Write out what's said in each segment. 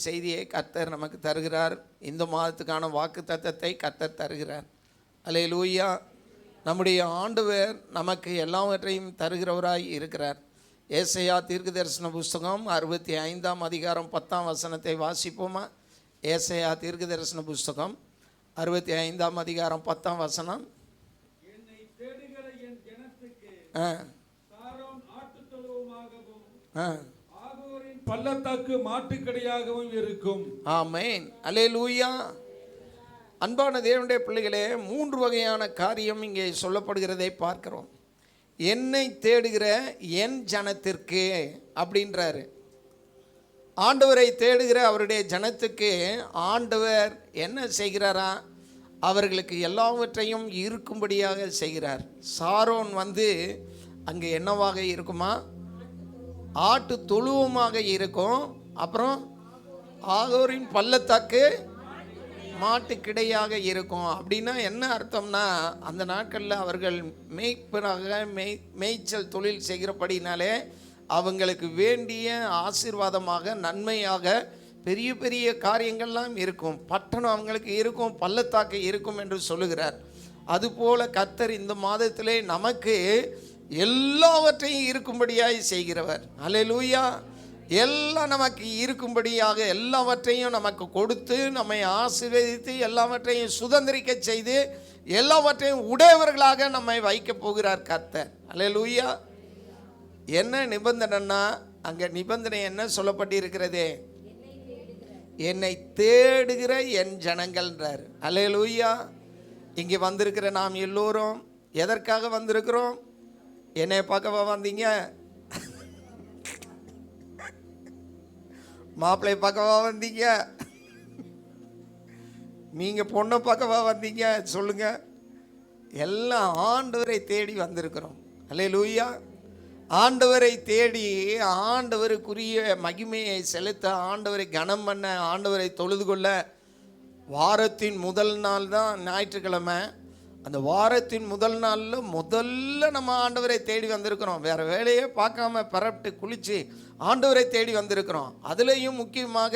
செய்தியை கர்த்தர் நமக்கு தருகிறார். இந்த மாதத்துக்கான வாக்குத்தத்தத்தை கர்த்தர் தருகிறார். அல்லேலூயா. நம்முடைய ஆண்டவர் நமக்கு எல்லாவற்றையும் தருகிறவராய் இருக்கிறார். ஏசாயா தீர்க்கதரிசன புஸ்தகம் 65ஆம் அதிகாரம் 10ஆம் வசனத்தை வாசிப்போமா? ஏசாயா தீர்க்கதரிசன புஸ்தகம் 65ஆம் அதிகாரம் 10ஆம் வசனம். என்னை தேடுகிற என் ஜனத்துக்கு சாரோன் ஆட்டுத்தொழுவமாகவும் ஆகோரின் பள்ளத்தாக்கு மாட்டுக்கடையாகவும் இருக்கும். ஆமென். அல்லேலூயா. அன்பான தேவனுடைய பிள்ளைகளே, 3 வகையான காரியம் இங்கே சொல்லப்படுகிறதை பார்க்கிறோம். என்னை தேடுகிற என் ஜனத்திற்கு அப்படின்றாரு. ஆண்டவரை தேடுகிற அவருடைய ஜனத்துக்கு ஆண்டவர் என்ன செய்கிறாரா? அவர்களுக்கு எல்லாவற்றையும் இருக்கும்படியாக செய்கிறார். சாரோன் அங்கே என்னவாக இருக்குமா? ஆட்டு தொழுவமாக இருக்கும். அப்புறம் ஆகோரின் பள்ளத்தாக்கு மாட்டுக்கிடையாக இருக்கும். அப்படின்னா என்ன அர்த்தம்னா, அந்த நாட்களில் அவர்கள் மேய்ப்பனாக மேய்ச்சல் தொழில் செய்கிறபடினாலே அவங்களுக்கு வேண்டிய ஆசீர்வாதமாக நன்மையாக பெரிய பெரிய காரியங்கள்லாம் இருக்கும். பட்டணம் அவங்களுக்கு இருக்கும், பள்ளத்தாக்கு இருக்கும் என்று சொல்லுகிறார். அதுபோல கர்த்தர் இந்த மாதத்திலே நமக்கு எல்லாவற்றையும் இருக்கும்படியாய் செய்கிறவர். அல்லேலூயா. எல்லாம் நமக்கு இருக்கும்படியாக எல்லாவற்றையும் நமக்கு கொடுத்து நம்மை ஆசீர்வதித்து எல்லாவற்றையும் சுதந்திரிக்க செய்து எல்லாவற்றையும் உடையவர்களாக நம்மை வைக்க போகிறார் கர்த்தர். அல்லேலூயா. என்ன நிபந்தனைன்னா, அங்கே நிபந்தனை என்ன சொல்லப்பட்டிருக்கிறது? என்னை தேடுகிற என் ஜனங்கள்ன்றார். அல்லேலூயா. இங்கே வந்திருக்கிற நாம் எல்லோரும் எதற்காக வந்திருக்கிறோம்? என்னை பார்க்கவா வந்தீங்க? மாப்பிள்ளை பார்க்கவா வந்தீங்க? நீங்கள் பொண்ணை பார்க்கவா வந்தீங்க? சொல்லுங்க. எல்லாம் ஆண்டவரை தேடி வந்திருக்கிறோம். அல்லேலூயா. ஆண்டவரை தேடி ஆண்டவருக்குரிய மகிமையை செலுத்த, ஆண்டவரை கனம் பண்ண, ஆண்டவரை தொழுது கொள்ள வாரத்தின் முதல் நாள் தான் ஞாயிற்றுக்கிழமை. அந்த வாரத்தின் முதல் நாளில் முதல்ல நம்ம ஆண்டவரை தேடி வந்திருக்கிறோம். வேறு வேலையே பார்க்காம பரப்பிட்டு குளித்து ஆண்டவரை தேடி வந்திருக்கிறோம். அதுலேயும் முக்கியமாக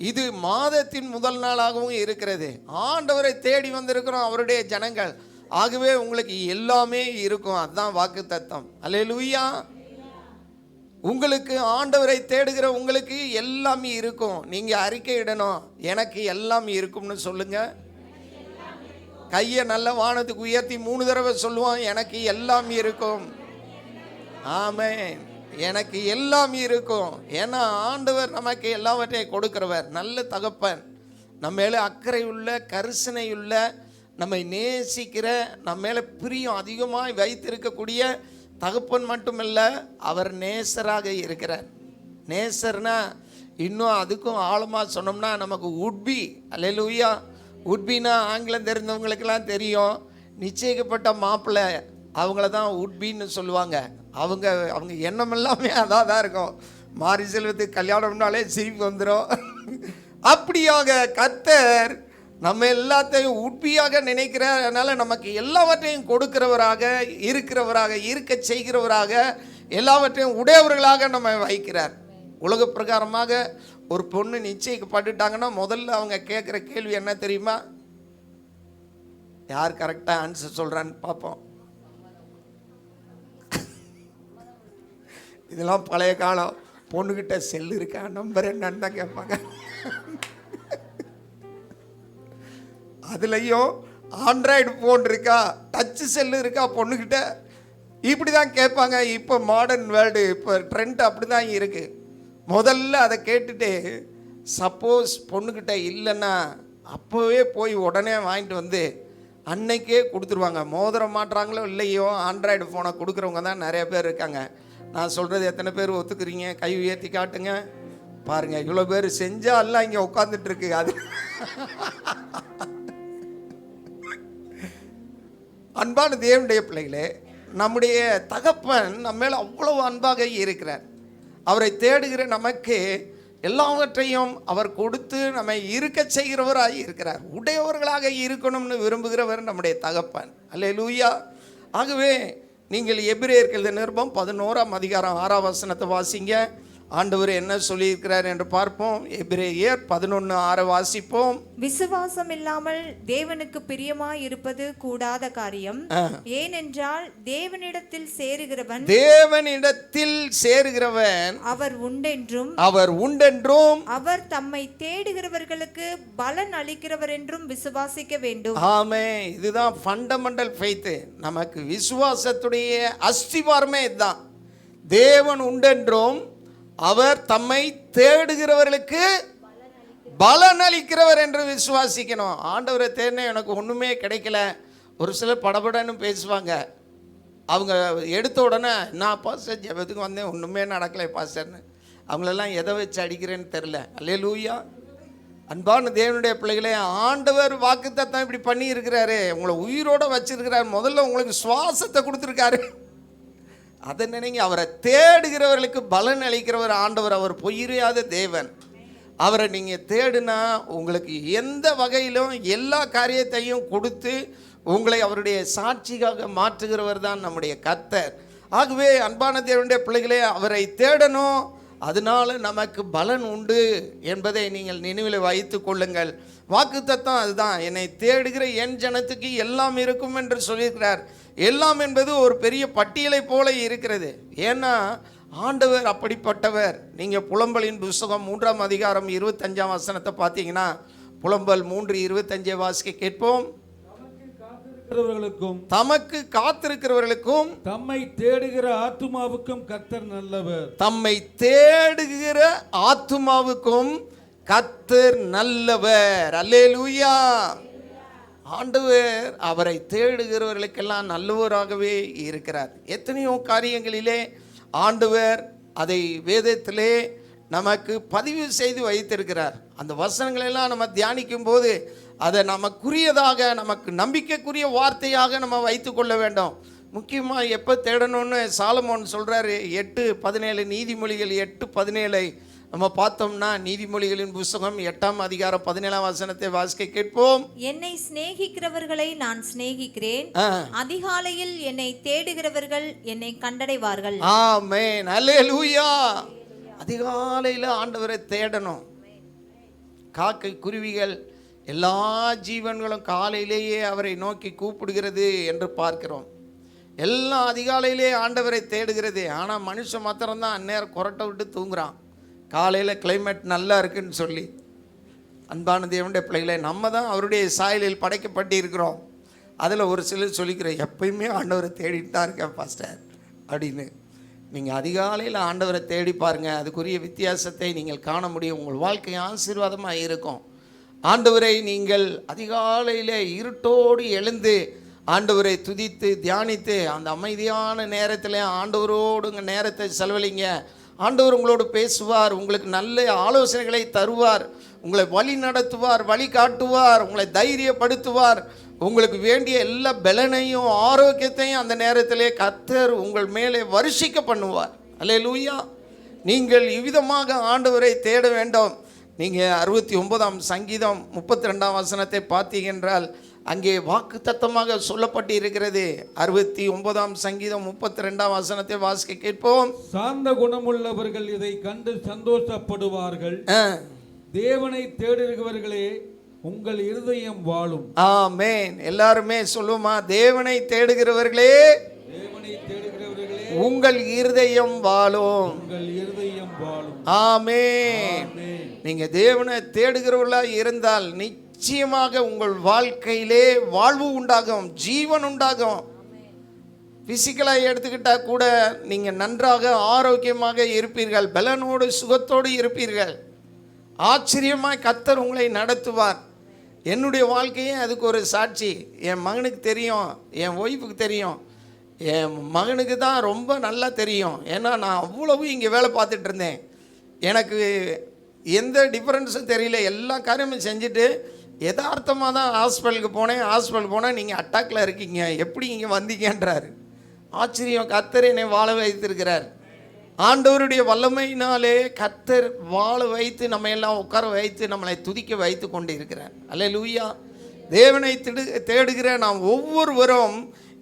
இது மாதத்தின் முதல் நாளாகவும் இருக்கிறது. ஆண்டவரை தேடி வந்திருக்கிறோம், அவருடைய ஜனங்கள். ஆகவே உங்களுக்கு எல்லாமே இருக்கும். அதுதான் வாக்குத்தத்தம். அல்லேலூயா. உங்களுக்கு ஆண்டவரை தேடுகிற உங்களுக்கு எல்லாமே இருக்கும். நீங்கள் அறிக்கையிடணும், எனக்கு எல்லாம் இருக்கும்னு சொல்லுங்க. கையை நல்ல வானத்துக்கு உயர்த்தி 3 தடவை சொல்லுவோம், எனக்கு எல்லாம் இருக்கும். ஆமென். எனக்கு எல்லாம் இருக்கும். ஏன்னா ஆண்டவர் நமக்கு எல்லாவற்றையும் கொடுக்கிறவர். நல்ல தகப்பன், நம்ம மேலே அக்கறை உள்ள, கரிசனை உள்ள, நம்மை நேசிக்கிற, நம்ம மேலே பிரியம் அதிகமாக வைத்திருக்கக்கூடிய தகப்பன் மட்டுமல்ல, அவர் நேசராக இருக்கிறார். நேசர்னா இன்னும் அதுக்கும் ஆழமாக சொன்னோம்னா நமக்கு உட்பி. அல்லேலூயா. உட்பின்னா ஆங்கிலம் தெரிஞ்சவங்களுக்கெல்லாம் தெரியும். நிச்சயிக்கப்பட்ட மாப்பிள்ளை அவங்கள தான் உட்பின்னு சொல்லுவாங்க. அவங்க எண்ணம் எல்லாமே அதான் தான் இருக்கும். மாரி செல்வத்துக்கு கல்யாணம்னாலே சிரிப்பு வந்துடும். அப்படியாக கர்த்தர் நம்ம எல்லாத்தையும் உட்பியாக நினைக்கிறார். அதனால் நமக்கு எல்லாவற்றையும் கொடுக்கிறவராக, இருக்கிறவராக, இருக்க செய்கிறவராக, எல்லாவற்றையும் உடையவர்களாக நம்ம வைக்கிறார். உலக பிரகாரமாக ஒரு பொண்ணு நிச்சயிக்கப்பட்டுட்டாங்கன்னா முதல்ல அவங்க கேட்குற கேள்வி என்ன தெரியுமா? யார் கரெக்டாக ஆன்சர் சொல்கிறான்னு பார்ப்போம். இதெல்லாம் பழைய காலம். பொண்ணுக்கிட்ட செல்லு இருக்கா, நம்பர் என்னன்னு தான் கேட்பாங்க. அதுலேயும் ஆண்ட்ராய்டு ஃபோன் இருக்கா, டச்சு செல்லு இருக்கா பொண்ணுக்கிட்ட, இப்படி தான் கேட்பாங்க. இப்போ மாடர்ன் வேர்ல்டு, இப்போ ட்ரெண்ட் அப்படி தான் இருக்குது. முதல்ல அதை கேட்டுட்டு சப்போஸ் பொண்ணுக்கிட்ட இல்லைன்னா அப்போவே போய் உடனே வாங்கிட்டு அன்னைக்கே கொடுத்துருவாங்க. மோதிர மாட்டுறாங்களோ இல்லையோ ஆண்ட்ராய்டு ஃபோனை கொடுக்குறவங்க தான் நிறைய பேர் இருக்காங்க. நான் சொல்கிறது எத்தனை பேர் ஒத்துக்கிறீங்க? கை உயர்த்தி காட்டுங்க. பாருங்கள், இவ்வளோ பேர் செஞ்சால் எல்லாம் இங்கே உட்காந்துட்ருக்கு. அது அன்பான தேவனுடைய பிள்ளைகளே, நம்முடைய தகப்பன் நம்ம மேலே அவ்வளவு அன்பாக இருக்கிறார். அவரை தேடுகிற நமக்கு எல்லாவற்றையும் அவர் கொடுத்து நம்மை இருக்க செய்கிறவராக இருக்கிறார். உடையவர்களாக இருக்கணும்னு விரும்புகிறவர் நம்முடைய தகப்பன். அல்லேலூயா. ஆகவே நீங்கள் எபிரேயர்கள் நிருபம் 11ஆம் அதிகாரம் 6ஆம் வசனத்தை வாசிங்க. ஆண்டவர் என்ன சொல்லியிருக்கிறார் என்று பார்ப்போம். எபிரேயர் 11:6 வாசிப்போம். விசுவாசம் இல்லாமல் தேவனுக்கு பிரியமாய் இருப்பது கூடாத காரியம். ஏனென்றால் தேவனிடத்தில் சேருகிறவன் அவர் உண்டென்றும் அவர் தம்மை தேடுகிறவர்களுக்கு பலன் அளிக்கிறவர் என்றும் விசுவாசிக்க வேண்டும். ஆமென். இதுதான் ஃபண்டமெண்டல் ஃபெய்த். நமக்கு விசுவாசத்துடைய அஸ்திவாரமே இதுதான். தேவன் உண்டென்றும் அவர் தம்மை தேடுகிறவர்களுக்கு பலன் அளிக்கிறவர் என்று விசுவாசிக்கணும். ஆண்டவரை தேடின எனக்கு ஒன்றுமே கிடைக்கல. ஒரு சிலர் படபடன்னு பேசுவாங்க. அவங்க எடுத்த உடனே நான் பாஸ்டர் ஜெபத்துக்கு வந்தேன், ஒன்றுமே நடக்கலை பாஸ்டர்னு. அவங்களெல்லாம் எதை வச்சு அடிக்கிறேன்னு தெரில. அல்லேலூயா. அன்பான தேவனுடைய பிள்ளைகளே, ஆண்டவர் வாக்குத்தத்தம் இப்படி பண்ணி இருக்கிறாரு. உங்களை உயிரோடு வச்சிருக்கிறார். முதல்ல உங்களுக்கு சுவாசத்தை கொடுத்துருக்காரு. அதை நினைங்க. அவரை தேடுகிறவர்களுக்கு பலன் அளிக்கிறவர் ஆண்டவர். அவர் பொய்யாத தேவன். அவரை நீங்கள் தேடுனா உங்களுக்கு எந்த வகையிலும் எல்லா காரியத்தையும் கொடுத்து உங்களை அவருடைய சாட்சியாக மாற்றுகிறவர் தான் நம்முடைய கர்த்தர். ஆகவே அன்பான தேவனுடைய பிள்ளைகளே, அவரை தேடணும். அதனால நமக்கு பலன் உண்டு என்பதை நீங்கள் நினைவில் வைத்து கொள்ளுங்கள். வாக்குத்தத்தம் அதுதான். என்னை தேடுகிற என் ஜனத்துக்கு எல்லாம் இருக்கும் என்று சொல்லியிருக்கிறார். எல்லாம் என்பது ஒரு பெரிய பட்டியலை போல இருக்கிறது. ஏன்னா ஆண்டவர் அப்படிப்பட்டவர். நீங்கள் புலம்பலின் புஸ்தகம் 3ஆம் அதிகாரம் 25ஆம் வசனத்தை பார்த்தீங்கன்னா, புலம்பல் 3:25 வாசிக்க கேட்போம். தமக்கு காத்திருக்கிறவர்களுக்கும் தம்மை தேடுகிற ஆத்துமாவுக்கும் கர்த்தர் நல்லவர். தம்மை தேடுகிற ஆத்துமாவுக்கும் கர்த்தர் நல்லவர். அல்லேலூயா. ஆண்டவர் அவரை தேடுகிறவர்களுக்கெல்லாம் நல்லவராகவே இருக்கிறார். எத்தனையோ காரியங்களிலே ஆண்டவர் அதை வேதத்திலே நமக்கு பதிவு செய்து வைத்திருக்கிறார். அந்த வசனங்களெல்லாம் நம்ம தியானிக்கும் போது அதை நமக்குரியதாக, நமக்கு நம்பிக்கைக்குரிய வார்த்தையாக நம்ம வைத்து கொள்ள வேண்டும். முக்கியமாக எப்போ தேடணும்னு சாலமோன் சொல்கிறாரு. 8:17 நீதிமொழிகள் 8:17 நம்ம பார்த்தோம்னா, நீதிமொழிகளின் புஸ்தகம் 8ஆம் அதிகாரம் 17ஆம் வசனத்தை வாசிக்க கேட்போம். என்னை சிநேகிக்கிறவர்களை நான் சிநேகிக்கிறேன், அதிகாலையில் என்னை தேடுகிறவர்கள் என்னை கண்டடைவார்கள். ஆமென். அல்லேலூயா. அதிகாலையில் ஆண்டவரை தேடணும். காக்கை குருவிகள் எல்லா ஜீவன்களும் காலையிலேயே அவரை நோக்கி கூப்பிடுகிறது என்று பார்க்கிறோம். எல்லாம் அதிகாலையிலே ஆண்டவரை தேடுகிறது. ஆனால் மனுஷன் மாத்திரம்தான் அந்நேரம் கொரட்டை விட்டு தூங்குறான். காலையில் கிளைமேட் நல்லா இருக்குன்னு சொல்லி. அன்பான தேவனுடைய பிள்ளைகளை, நம்ம தான் அவருடைய சாயலில் படைக்கப்பட்டு இருக்கிறோம். அதில் ஒரு சிலர் சொல்லிக்கிறோம், எப்பயுமே ஆண்டவரை தேடிட்டு தான் இருக்கேன் பாஸ்டர் அப்படின்னு. நீங்கள் அதிகாலையில் ஆண்டவரை தேடி பாருங்கள். அதுக்குரிய வித்தியாசத்தை நீங்கள் காண முடியும். உங்கள் வாழ்க்கை ஆசீர்வாதமாக இருக்கும். ஆண்டவரை நீங்கள் அதிகாலையில் இருட்டோடு எழுந்து ஆண்டவரை துதித்து தியானித்து அந்த அமைதியான நேரத்தில் ஆண்டவரோடு உங்கள் நேரத்தை செலவழிங்க. ஆண்டவர் உங்களோடு பேசுவார். உங்களுக்கு நல்ல ஆலோசனைகளை தருவார். உங்களை வழி நடத்துவார், வழி காட்டுவார், உங்களை தைரியப்படுத்துவார். உங்களுக்கு வேண்டிய எல்லா பலனையும் ஆரோக்கியத்தையும் அந்த நேரத்திலே கர்த்தர் உங்கள் மேலே வருஷிக்க பண்ணுவார். அல்லேலூயா. நீங்கள் இவ்விதமாக ஆண்டவரை தேட வேண்டும். நீங்கள் 69ஆம் சங்கீதம் 32ஆம் வசனத்தை பார்த்தீங்கன்றால் அங்கே வாக்கு தத்தமாக சொல்லப்பட்டு இருக்கிறது. 69ஆம் சங்கீதம் 32ஆம் வசனத்தை வாசிக்க கேட்போம். சாந்த குணமுள்ளவர்கள் இதை கண்டு சந்தோஷப்படுவார்கள். தேவனை தேடுகிறவர்களே உங்கள் இருதயம் வாழும். ஆமென். எல்லாருமே சொல்லுமா, தேவனை தேடுகிறவர்களே உங்கள் இருதயம் வாழும். உங்கள் இருதயம் வாழும். ஆமென். நீங்க தேவனை தேடுகிறவர்களா இருந்தால் நிச்சயமாக உங்கள் வாழ்க்கையிலே வாழ்வு உண்டாகும், ஜீவன் உண்டாகும். பிசிக்கலாக எடுத்துக்கிட்டால் கூட நீங்கள் நன்றாக ஆரோக்கியமாக இருப்பீர்கள், பலனோடு சுகத்தோடு இருப்பீர்கள். ஆச்சரியமாக கர்த்தர் உங்களை நடத்துவார். என்னுடைய வாழ்க்கையே அதுக்கு ஒரு சாட்சி. என் மகனுக்கு தெரியும், என் ஒய்ஃபுக்கு தெரியும், என் மகனுக்கு தான் ரொம்ப நல்லா தெரியும். ஏன்னா நான் அவ்வளவு இங்கே வேலை பார்த்துட்டு இருந்தேன். எனக்கு எந்த டிஃப்ரென்ஸும் தெரியல. எல்லா காரியமும் செஞ்சுட்டு யதார்த்தமாக தான் ஹாஸ்பிட்டலுக்கு போனேன். ஹாஸ்பிட்டல் போனால் நீங்கள் அட்டாக்கில் இருக்கீங்க, எப்படி இங்கே வந்தீங்கன்றார். ஆச்சரியம். கர்த்தர் என்னை வாழ வைத்திருக்கிறார். ஆண்டவருடைய வல்லமையினாலே கர்த்தர் வாழ வைத்து நம்ம எல்லாம் உட்கார வைத்து நம்மளை துதிக்க வைத்து கொண்டு இருக்கிறார். அல்லேலூயா. தேவனை தேடுகிற நாம் ஒவ்வொருவரும்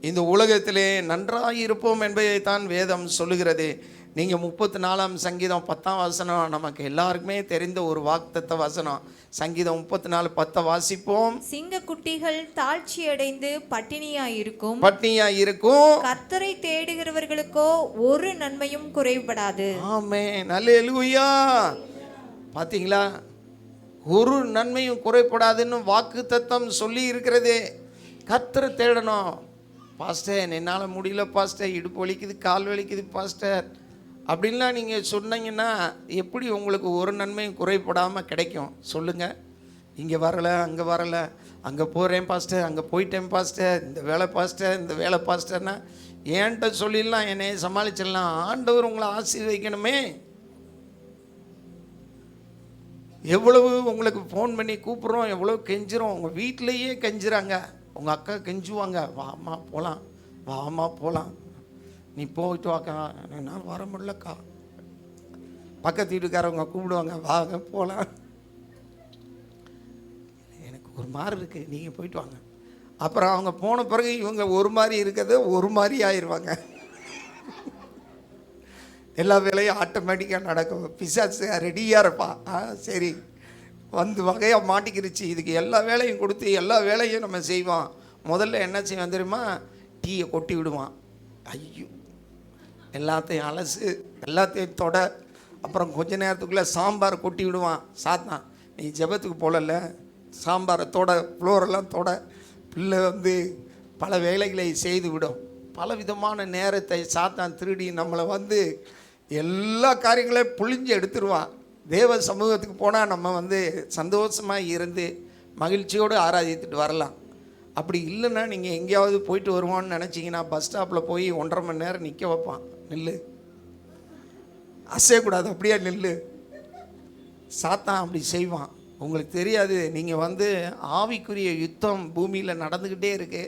இந்த உலகத்திலே நன்றாக இருப்போம் என்பதை தான் வேதம் சொல்லுகிறது. நீங்கள் 34ஆம் சங்கீதம் 10ஆம் வசனம் நமக்கு எல்லாருக்குமே தெரிந்த ஒரு வாக்குத்தத்த வசனம். சங்கீதம் 34:10 வாசிப்போம். சிங்கக்குட்டிகள் தாழ்ச்சியடைந்து பட்டினியாயிருக்கும், கர்த்தரை தேடுகிறவர்களுக்கோ ஒரு நன்மையும் குறைபடாது. ஆமென், அல்லேலூயா. பார்த்தீங்களா, ஒரு நன்மையும் குறைபடாதுன்னு வாக்குத்தத்தம் சொல்லி இருக்கிறது. கர்த்தரை தேடணும். பாஸ்டர் என்னால் முடியல பாஸ்டர், இடுப்பு வலிக்குது, கால் வலிக்குது பாஸ்டர் அப்படின்லாம் நீங்கள் சொன்னீங்கன்னா எப்படி உங்களுக்கு ஒரு நன்மையும் குறைபடாமல் கிடைக்கும் சொல்லுங்கள்? இங்கே வரலை, அங்கே வரலை, அங்கே போகிறேன் பாஸ்டர், அங்கே போயிட்டேன் பாஸ்டர், இந்த வேலை பாஸ்டர், இந்த வேலை பாஸ்டர்னா ஏன்ட்ட சொல்லிடலாம், என்னை சமாளிச்சிடலாம். ஆண்டவர் உங்களை ஆசீர்வதிக்கணுமே. எவ்வளவு உங்களுக்கு ஃபோன் பண்ணி கூப்பிட்றோம், எவ்வளோ கெஞ்சுறோம். உங்கள் வீட்டிலையே கெஞ்சுறாங்க. உங்கள் அக்கா கெஞ்சுவாங்க, வாமா போகலாம், வாமா போகலாம், நீ போயிட்டு வாக்கா. நான் வர முடியலக்கா. பக்கத்து வீட்டுக்காரவங்க கூப்பிடுவாங்க, வாங்க போகலாம், எனக்கு ஒரு மாதிரி இருக்குது, நீங்கள் போயிட்டு வாங்க. அப்புறம் அவங்க போன பிறகு இவங்க ஒரு மாதிரி இருக்கிறது ஒரு மாதிரி ஆயிடுவாங்க. எல்லா வேலையும் ஆட்டோமேட்டிக்காக நடக்கும். பிசாசு ரெடியாக இருப்பா. சரி வந்து வகையாக மாட்டிக்கிருச்சு, இதுக்கு எல்லா வேலையும் கொடுத்து எல்லா வேலையும் நம்ம செய்வோம். முதல்ல என்ன செய்வோம் தெரியுமா? டீயை கொட்டி விடுவான். ஐயோ, எல்லாத்தையும் அலசு, எல்லாத்தையும் தொட. அப்புறம் கொஞ்ச நேரத்துக்குள்ளே சாம்பார் கொட்டி விடுவான். சாத்தான், நீ ஜெபத்துக்கு போகல, சாம்பாரை தொட, ஃப்ளோரெல்லாம் தொட. பிள்ளை வந்து பல வேலைகளை செய்து விடும். பல விதமான நேரத்தை சாத்தான் திருடி நம்மளை வந்து எல்லா காரியங்களையும் புழிஞ்சு எடுத்துருவான். தேவ சமூகத்துக்கு போனால் நம்ம வந்து சந்தோஷமாக இருந்து மகிழ்ச்சியோடு ஆராதித்துட்டு வரலாம். அப்படி இல்லைன்னா நீங்கள் எங்கேயாவது போயிட்டு வருவான்னு நினச்சிங்கன்னா பஸ் ஸ்டாப்பில் போய் 1.5 மணி நேரம் நிற்க வைப்பான். நில்லு, அசையக்கூடாது, அப்படியே நில்லு. சாத்தான் அப்படி செய்வான். உங்களுக்கு தெரியாது, நீங்கள் வந்து ஆவிக்குரிய யுத்தம் பூமியில் நடந்துக்கிட்டே இருக்கு.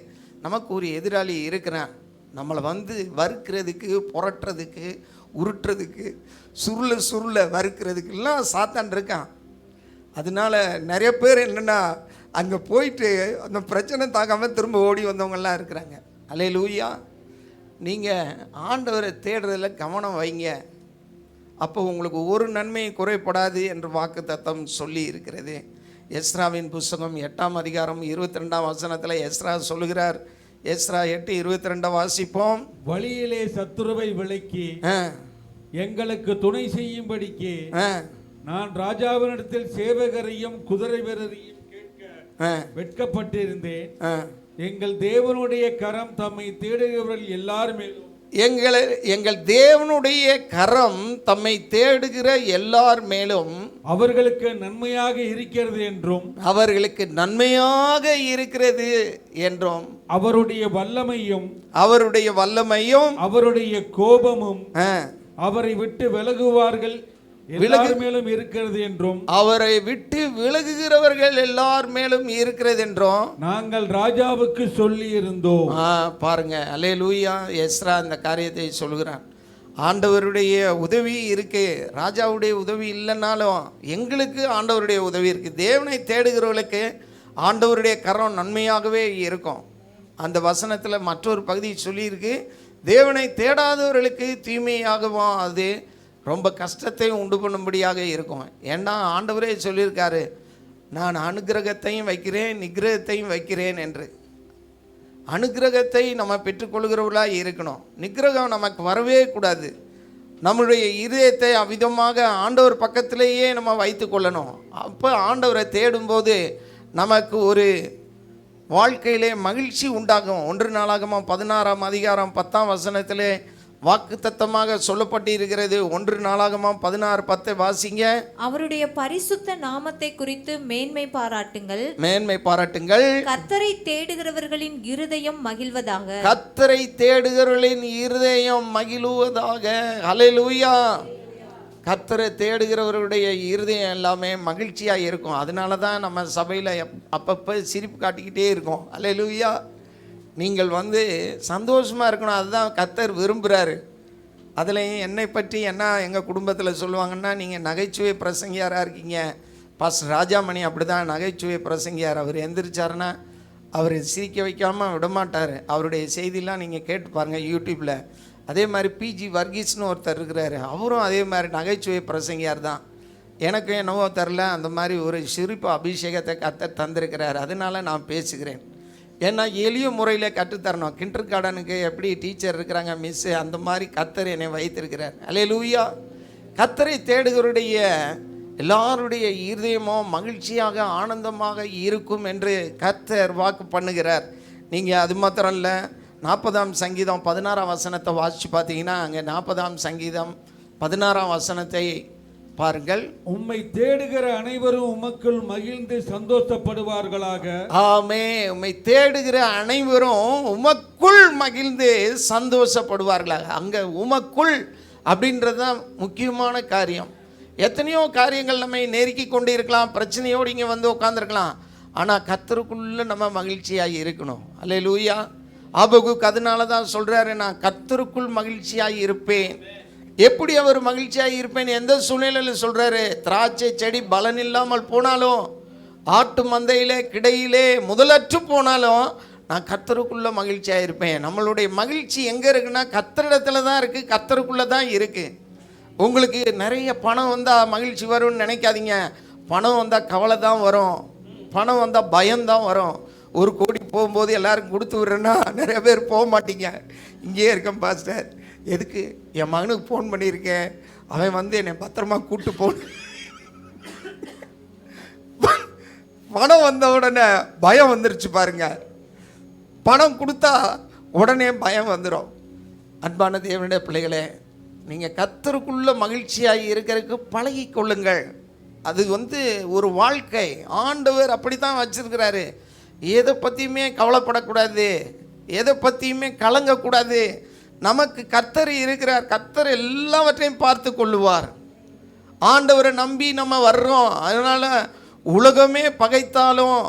நமக்கு ஒரு எதிராளி இருக்கிறான். நம்மளை வந்து வறுக்கிறதுக்கு, புரட்டுறதுக்கு, உருட்டுறதுக்கு, சுருள வறுக்கிறதுக்கெல்லாம் சாத்தான் இருக்கான். அதனால நிறைய பேர் என்னென்னா அங்கே போயிட்டு அந்த பிரச்சனை தாக்காமல் திரும்ப ஓடி வந்தவங்கெல்லாம் இருக்கிறாங்க. அல்லேலூயா. நீங்கள் ஆண்டவரை தேடுறதில் கவனம் வைங்க. அப்போ உங்களுக்கு ஒரு நன்மை குறைபடாது என்று வாக்குத்தத்தம் சொல்லி இருக்கிறது. எஸ்ராவின் புஸ்தகம் 8ஆம் அதிகாரம் 22ஆம் வசனத்தில் எஸ்ரா சொல்லுகிறார். எஸ்ரா 8:22 வாசிப்போம். வழியிலே சத்துருவை விலக்கி எங்களுக்கு துணை செய்யும்படிக்கு நான் ராஜாவினிடத்தில் சேவகரையும் குதிரை வீரரையும் கேட்க வெட்கப்பட்டிருந்தேன். எங்கள் தேவனுடைய கரம் தம்மை தேடுகிறவர்கள் எல்லார் மேலும், எங்கள் தேவனுடைய கரம் தம்மை தேடுகிற எல்லார் மேலும் அவர்களுக்கு நன்மையாக இருக்கிறது என்றும், அவர்களுக்கு நன்மையாக இருக்கிறது என்றும், அவருடைய வல்லமையும் அவருடைய கோபமும் அவரை விட்டு விலகுவார்கள் எல்லார் மேலும் இருக்கிறது என்றும், அவரை விட்டு விலகுகிறவர்கள் எல்லார் மேலும் இருக்கிறது என்றும் நாங்கள் ராஜாவுக்கு சொல்லி இருந்தோம். பாருங்க, அல்லேலூயா. எஸ்ரா இந்த காரியத்தை சொல்கிறான். ஆண்டவருடைய உதவி இருக்கு. ராஜாவுடைய உதவி இல்லைன்னாலும் எங்களுக்கு ஆண்டவருடைய உதவி இருக்கு. தேவனை தேடுகிறவர்களுக்கு ஆண்டவருடைய கரம் நன்மையாகவே இருக்கும். அந்த வசனத்தில் மற்றொரு பகுதி சொல்லியிருக்கு, தேவனை தேடாதவர்களுக்கு தீமையாகவும் அது ரொம்ப கஷ்டத்தையும் உண்டு பண்ணும்படியாக இருக்கும். ஏன்னா ஆண்டவரே சொல்லியிருக்காரு, நான் அனுக்கிரகத்தையும் வைக்கிறேன், நிக்கிரகத்தையும் வைக்கிறேன் என்று. அனுக்கிரகத்தை நம்ம பெற்றுக்கொள்கிறவர்களாக இருக்கணும். நிக்கிரகம் நமக்கு வரவே கூடாது. நம்மளுடைய இதயத்தை அவ்விதமாக ஆண்டவர் பக்கத்திலேயே நம்ம வைத்து கொள்ளணும். அப்போ ஆண்டவரை தேடும்போது நமக்கு ஒரு வாழ்க்கையிலே மகிழ்ச்சி உண்டாகும். 1 நாளாகமம் 16ஆம் அதிகாரம் 10ஆம் வசனத்திலே வாக்குத்தத்தமாக சொல்லப்பட்டு இருக்கிறது. 1 நாளாகமம் 16:10 வாசிங்க. அவருடைய பரிசுத்த நாமத்தை குறித்து மேன்மை பாராட்டுங்கள், கர்த்தரை தேடுகிறவர்களின் இருதயம் மகிழ்வதாக, ஹல்லேலூயா. கர்த்தரை தேடுகிறவர்களுடைய இருதயம் எல்லாமே மகிழ்ச்சியாக இருக்கும். அதனால தான் நம்ம சபையில் அப்பப்போ சிரிப்பு காட்டிக்கிட்டே இருக்கோம். ஹல்லேலூயா. நீங்கள் வந்து சந்தோஷமாக இருக்கணும். அதுதான் கர்த்தர் விரும்புகிறாரு. அதுலேயும் என்னை பற்றி என்ன எங்கள் குடும்பத்தில் சொல்லுவாங்கன்னா, நீங்கள் நகைச்சுவை பிரசங்கியாராக இருக்கீங்க. பாஸ்டர் ராஜாமணி அப்படி தான் நகைச்சுவை பிரசங்கியார். அவர் எந்திரிச்சாருன்னா அவர் சிரிக்க வைக்காமல் விடமாட்டார். அவருடைய செய்திலாம் நீங்கள் கேட்டு பாருங்கள் யூடியூப்பில். அதே மாதிரி பிஜி வர்கீஸ்னு ஒருத்தர் இருக்கிறாரு, அவரும் அதே மாதிரி நகைச்சுவை பிரசங்கியார் தான். எனக்கு என்னவோ தெரில, அந்த மாதிரி ஒரு சிரிப்பு அபிஷேகத்தை கர்த்தர் தந்திருக்கிறார். அதனால நான் பேசுகிறேன். ஏன்னா எளிய முறையில் கற்றுத்தரணும். கிண்டர் கார்டனுக்கு எப்படி டீச்சர் இருக்கிறாங்க, மிஸ்ஸு, அந்த மாதிரி கர்த்தர் என்னை வைத்திருக்கிறார். அல்லேலூயா. கர்த்தரை தேடுகிறவருடைய எல்லாருடைய இருதயமும் மகிழ்ச்சியாக ஆனந்தமாக இருக்கும் என்று கர்த்தர் வாக்கு பண்ணுகிறார். நீங்கள் அது மாத்திரம் இல்லை, 40ஆம் சங்கீதம் 16ஆம் வசனத்தை வாசித்து பார்த்தீங்கன்னா, அங்கே 40ஆம் சங்கீதம் 16ஆம் வசனத்தை பாருங்கள். உம்மை தேடுகிற அனைவரும் உமக்குள் மகிழ்ந்து சந்தோஷப்படுவார்களாக. ஆமே. உம்மை தேடுகிற அனைவரும் உமக்குள் மகிழ்ந்து சந்தோஷப்படுவார்களாக. அங்கே உமக்குள் அப்படின்றது தான் முக்கியமான காரியம். எத்தனையோ காரியங்கள் நம்மை நெருக்கி கொண்டு இருக்கலாம், பிரச்சனையோடு இங்கே வந்து உட்காந்துருக்கலாம். ஆனால் கர்த்தருக்குள்ளே நம்ம மகிழ்ச்சியாக இருக்கணும். அல்லேலூயா. ஆபகுக்கு அதனால தான் சொல்கிறாரு, நான் கர்த்தருக்குள் மகிழ்ச்சியாக இருப்பேன். எப்படி அவர் மகிழ்ச்சியாக இருப்பேன், எந்த சூழ்நிலையில் சொல்கிறாரு? திராட்சை செடி பலன் இல்லாமல் போனாலும், ஆட்டு மந்தையிலே கிடையிலே முதலற்று போனாலும், நான் கர்த்தருக்குள்ளே மகிழ்ச்சியாக இருப்பேன். நம்மளுடைய மகிழ்ச்சி எங்கே இருக்குன்னா கர்த்தரிடத்துல தான் இருக்குது, கர்த்தருக்குள்ளே தான் இருக்குது. உங்களுக்கு நிறைய பணம் வந்தால் மகிழ்ச்சி வரும்னு நினைக்காதீங்க. பணம் வந்தால் கவலை தான் வரும், பணம் வந்தால் பயம்தான் வரும். 1 கோடி போகும்போது எல்லாருக்கும் கொடுத்து விட்றேன்னா நிறைய பேர் போக மாட்டீங்க. இங்கேயே இருக்கேன் பாஸ்டர், எதுக்கு என் மகனுக்கு ஃபோன் பண்ணியிருக்கேன், அவன் வந்து என்னை பத்திரமா கூப்பிட்டு போன. பணம் வந்த உடனே பயம் வந்துருச்சு பாருங்க. பணம் கொடுத்தா உடனே பயம் வந்துடும். அன்பான தேவனுடைய பிள்ளைகளே, நீங்கள் கர்த்தருக்குள்ள மகிழ்ச்சியாக இருக்கிறதுக்கு பழகி கொள்ளுங்கள். அது வந்து ஒரு வாழ்க்கை. ஆண்டவர் அப்படி தான் வச்சிருக்கிறாரு. எதை பற்றியுமே கவலைப்படக்கூடாது, எதை பற்றியுமே கலங்கக்கூடாது. நமக்கு கர்த்தர் இருக்கிறார், கர்த்தர் எல்லாவற்றையும் பார்த்து கொள்ளுவார். ஆண்டவரை நம்பி நம்ம வர்றோம். அதனால் உலகமே பகைத்தாலும்,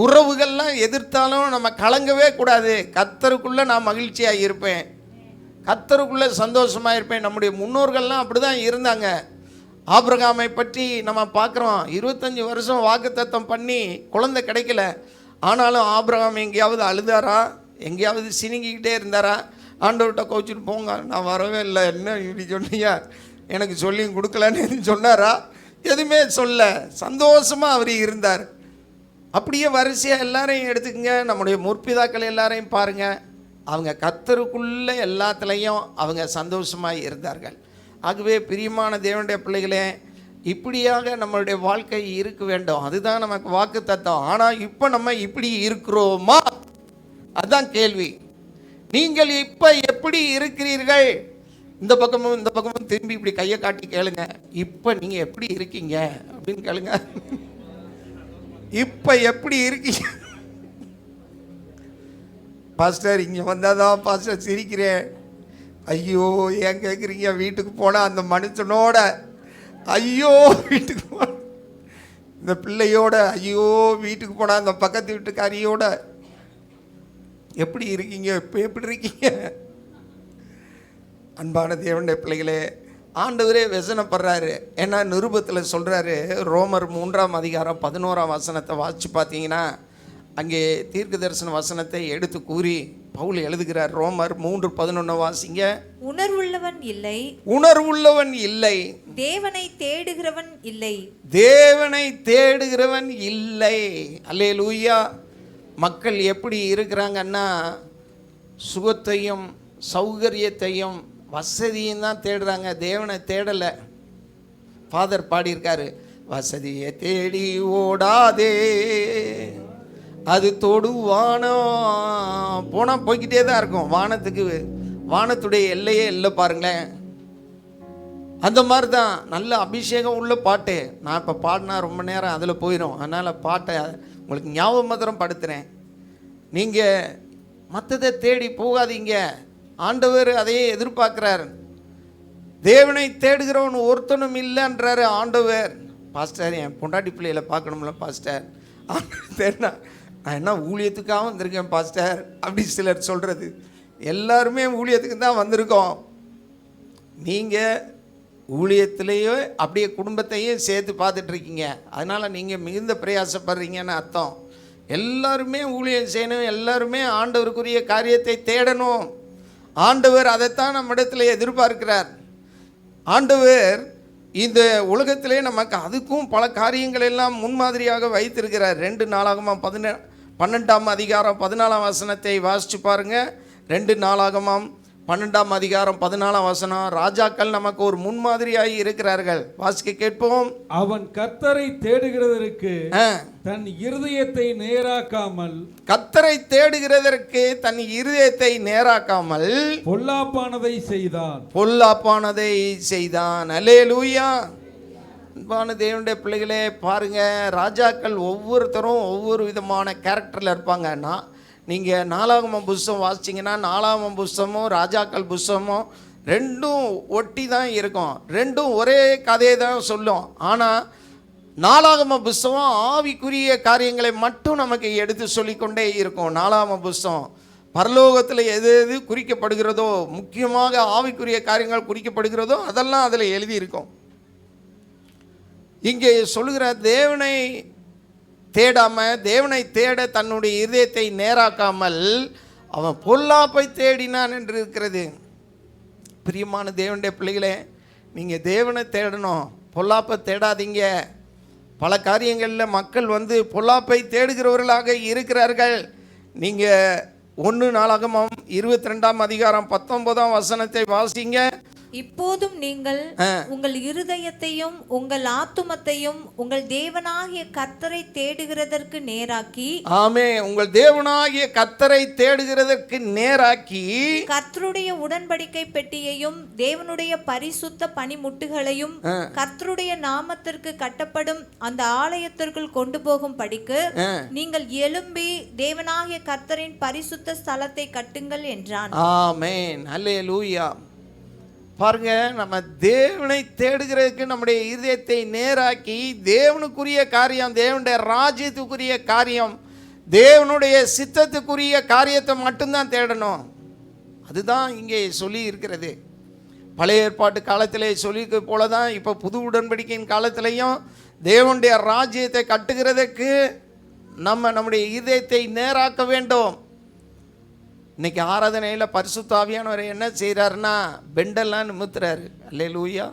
உறவுகள்லாம் எதிர்த்தாலும் நம்ம கலங்கவே கூடாது. கர்த்தருக்குள்ளே நான் மகிழ்ச்சியாக இருப்பேன், கர்த்தருக்குள்ளே சந்தோஷமாக இருப்பேன். நம்முடைய முன்னோர்கள்லாம் அப்படி தான் இருந்தாங்க. ஆபிரகாமை பற்றி நம்ம பார்க்குறோம். 25 வருஷம் வாக்குத்தத்தம் பண்ணி குழந்தை கிடைக்கல. ஆனாலும் ஆபிரகாம் எங்கேயாவது அழுதாரா, எங்கேயாவது சினிங்கிக்கிட்டே இருந்தாரா? ஆண்டவர்கிட்ட கோச்சிட்டு போங்க, நான் வரவே இல்லை, என்ன இப்படி சொன்னீங்க, எனக்கு சொல்லியும் கொடுக்கலன்னு சொன்னாரா? எதுவுமே சொல்ல, சந்தோஷமாக அவர் இருந்தார். அப்படியே வரிசையாக எல்லாரையும் எடுத்துக்கங்க. நம்முடைய முற்பிதாக்கள் எல்லாரையும் பாருங்கள், அவங்க கர்த்தருக்குள்ளே எல்லாத்துலேயும் அவங்க சந்தோஷமாக இருந்தார்கள். ஆகவே பிரியமான தேவனுடைய பிள்ளைகளே, இப்படியாக நம்மளுடைய வாழ்க்கை இருக்க வேண்டும். அதுதான் நமக்கு வாக்கு தத்தம். ஆனால் இப்போ நம்ம இப்படி இருக்கிறோமா? அதுதான் கேள்வி. நீங்கள் இப்போ எப்படி இருக்கிறீர்கள்? இந்த பக்கமும் திரும்பி இப்படி கையை காட்டி கேளுங்க, இப்போ நீங்கள் எப்படி இருக்கீங்க அப்படின்னு கேளுங்க. இப்போ எப்படி இருக்கீங்க? பாஸ்டர் இங்கே வந்தால் தான் பாஸ்டர் சிரிக்கிறேன். ஐயோ ஏன் கேட்குறீங்க? வீட்டுக்கு போனால் அந்த மனுஷனோட, ஐயோ வீட்டுக்கு போன இந்த பிள்ளையோட, ஐயோ வீட்டுக்கு போனால் அந்த பக்கத்து வீட்டுக்காரியோட எப்படி இருக்கீங்க? இப்போ எப்படி இருக்கீங்க? அன்பான தேவனுடைய பிள்ளைகளே, ஆண்டவரே வெசனப்படுறாரு. ஏன்னா நிருபத்தில் சொல்கிறாரு, ரோமர் 3ஆம் அதிகாரம் 11ஆம் வசனத்தை வாசித்து பார்த்தீங்கன்னா, அங்கே தீர்க்க தரிசன வசனத்தை எடுத்து கூறி பவுல் எழுதுகிறார். ரோமர் 3:11 வாசிங்க. உணர்வுள்ளவன் இல்லை, உணர்வுள்ளவன் இல்லை, தேவனை தேடுகிறவன் இல்லை, தேவனை தேடுகிறவன் இல்லை. அல்லேலூயா. மக்கள் எப்படி இருக்கிறாங்கன்னா, சுகத்தையும் சௌகரியத்தையும் வசதியும் தான் தேடுறாங்க, தேவனை தேடலை. ஃபாதர் பாடியிருக்காரு, வசதியை தேடி ஓடாதே, அது தொடுவானம் போனால் போய்கிட்டே தான் இருக்கும். வானத்துக்கு, வானத்துடைய எல்லையே இல்லை பாருங்களேன். அந்த மாதிரி தான் நல்ல அபிஷேகம் உள்ள பாட்டு. நான் இப்போ பாடினா ரொம்ப நேரம் அதில் போயிடும். அதனால் பாட்டை உங்களுக்கு ஞாபகம் படுத்துகிறேன். நீங்கள் மற்றதை தேடி போகாதீங்க. ஆண்டவர் அதையே எதிர்பார்க்குறார். தேவனை தேடுகிறவன் ஒருத்தனும் இல்லைன்றாரு ஆண்டவர். பாஸ்டர் என் பொண்டாட்டி பிள்ளைகளை பார்க்கணும்ல பாஸ்டர், தேடினா நான் என்ன ஊழியத்துக்காக வந்திருக்கேன் பாஸ்டர் அப்படி சிலர் சொல்கிறது. எல்லாருமே ஊழியத்துக்கு தான் வந்திருக்கோம். நீங்கள் ஊழியத்திலேயோ அப்படியே குடும்பத்தையும் சேர்த்து பார்த்துட்ருக்கீங்க. அதனால் நீங்கள் மிகுந்த பிரயாசப்படுறீங்கன்னு அர்த்தம். எல்லாருமே ஊழியம் செய்யணும், எல்லாருமே ஆண்டவருக்குரிய காரியத்தை தேடணும். ஆண்டவர் அதைத்தான் நம்மிடத்தில் எதிர்பார்க்கிறார். ஆண்டவர் இந்த உலகத்திலே நமக்கு அதுக்கும் பல காரியங்கள் எல்லாம் முன்மாதிரியாக வைத்திருக்கிறார். 2 நாளாகமம் 12ஆம் அதிகாரம் 14ஆம் வசனத்தை வாசித்து பாருங்க. 2 நாளாகமம் 12ஆம் அதிகாரம் 14ஆம் வசனம். ராஜாக்கள் நமக்கு ஒரு முன்மாதிரியாய் இருக்கிறார்கள். வாசிக்க கேட்போம். அவன் கர்த்தரை தேடுகிறதற்கு தன் இருதயத்தை நேராக்காமல், கர்த்தரை தேடுகிறதற்கு தன் இருதயத்தை நேராக்காமல் பொல்லாப்பானதை செய்தான். பொல்லாப்பானதை செய்தான். அல்லேலூயா. அன்பான தேவனுடைய பிள்ளைகளே, பாருங்க, ராஜாக்கள் ஒவ்வொருத்தரும் ஒவ்வொரு விதமான கேரக்டரில் இருப்பாங்கன்னா, நீங்கள் 4ஆம் புஸ்தகம் வாசிச்சிங்கன்னா 4ஆம் புஸ்தகமும் ராஜாக்கள் புஸ்தகமும் ரெண்டும் ஒட்டி தான் இருக்கும். ரெண்டும் ஒரே கதையை தான் சொல்லும். ஆனால் 4ஆம் புஸ்தகம் ஆவிக்குரிய காரியங்களை மட்டும் நமக்கு எடுத்து சொல்லிக்கொண்டே இருக்கும். 4ஆம் புஸ்தகம் பரலோகத்தில் எது எது குறிக்கப்படுகிறதோ, முக்கியமாக ஆவிக்குரிய காரியங்கள் குறிக்கப்படுகிறதோ அதெல்லாம் அதில் எழுதியிருக்கும். இங்கே சொல்லுகிற தேவனை தேவனை தேட தன்னுடைய இதயத்தை நேராக்காமல் அவன் பொல்லாப்பை தேடினான் என்று இருக்கிறது. பிரியமான தேவனுடைய பிள்ளைகளே, நீங்கள் தேவனை தேடணும், பொல்லாப்பை தேடாதீங்க. பல காரியங்களில் மக்கள் பொல்லாப்பை தேடுகிறவர்களாக இருக்கிறார்கள். நீங்கள் 1 நாளாகமம் 22ஆம் அதிகாரம் 19ஆம் வசனத்தை வாசிங்க. இப்போதும் நீங்கள் உங்கள் இருதயத்தையும் உங்கள் ஆத்துமத்தையும் உங்கள் தேவனாகிய கர்த்தரை தேடுகிறதற்கு நேராக்கி, ஆமே, உங்கள் தேவனாகிய கர்த்தரை தேடுகிறதற்கு நேராக்கி, கர்த்தருடைய உடன்படிக்கை பெட்டியையும் தேவனுடைய பரிசுத்த பணிமுட்டுகளையும் கர்த்தருடைய நாமத்திற்கு கட்டப்படும் அந்த ஆலயத்திற்குள் கொண்டு போகும் படிக்கு நீங்கள் எழும்பி தேவனாகிய கர்த்தரின் பரிசுத்த ஸ்தலத்தை கட்டுங்கள் என்றான். ஆமென். அல்லேலூயா. பாருங்க, நம்ம தேவனை தேடுகிறதுக்கு நம்முடைய இதயத்தை நேராக்கி தேவனுக்குரிய காரியம், தேவனுடைய ராஜ்யத்துக்குரிய காரியம், தேவனுடைய சித்தத்துக்குரிய காரியத்தை மட்டும்தான் தேடணும். அதுதான் இங்கே சொல்லி இருக்கிறது. பழைய ஏற்பாட்டு காலத்திலே சொல்லியிருக்க போல தான் இப்போ புது உடன்படிக்கையின் காலத்திலையும் தேவனுடைய ராஜ்யத்தை கட்டுகிறதுக்கு நம்முடைய இதயத்தை நேராக்க வேண்டும். இன்றைக்கி ஆராதனையில் பரிசுத்த ஆவியானவர் என்ன செய்கிறாருன்னா, பெண்டெல்லாம் நிமித்துறாரு. அல்லேலூயா.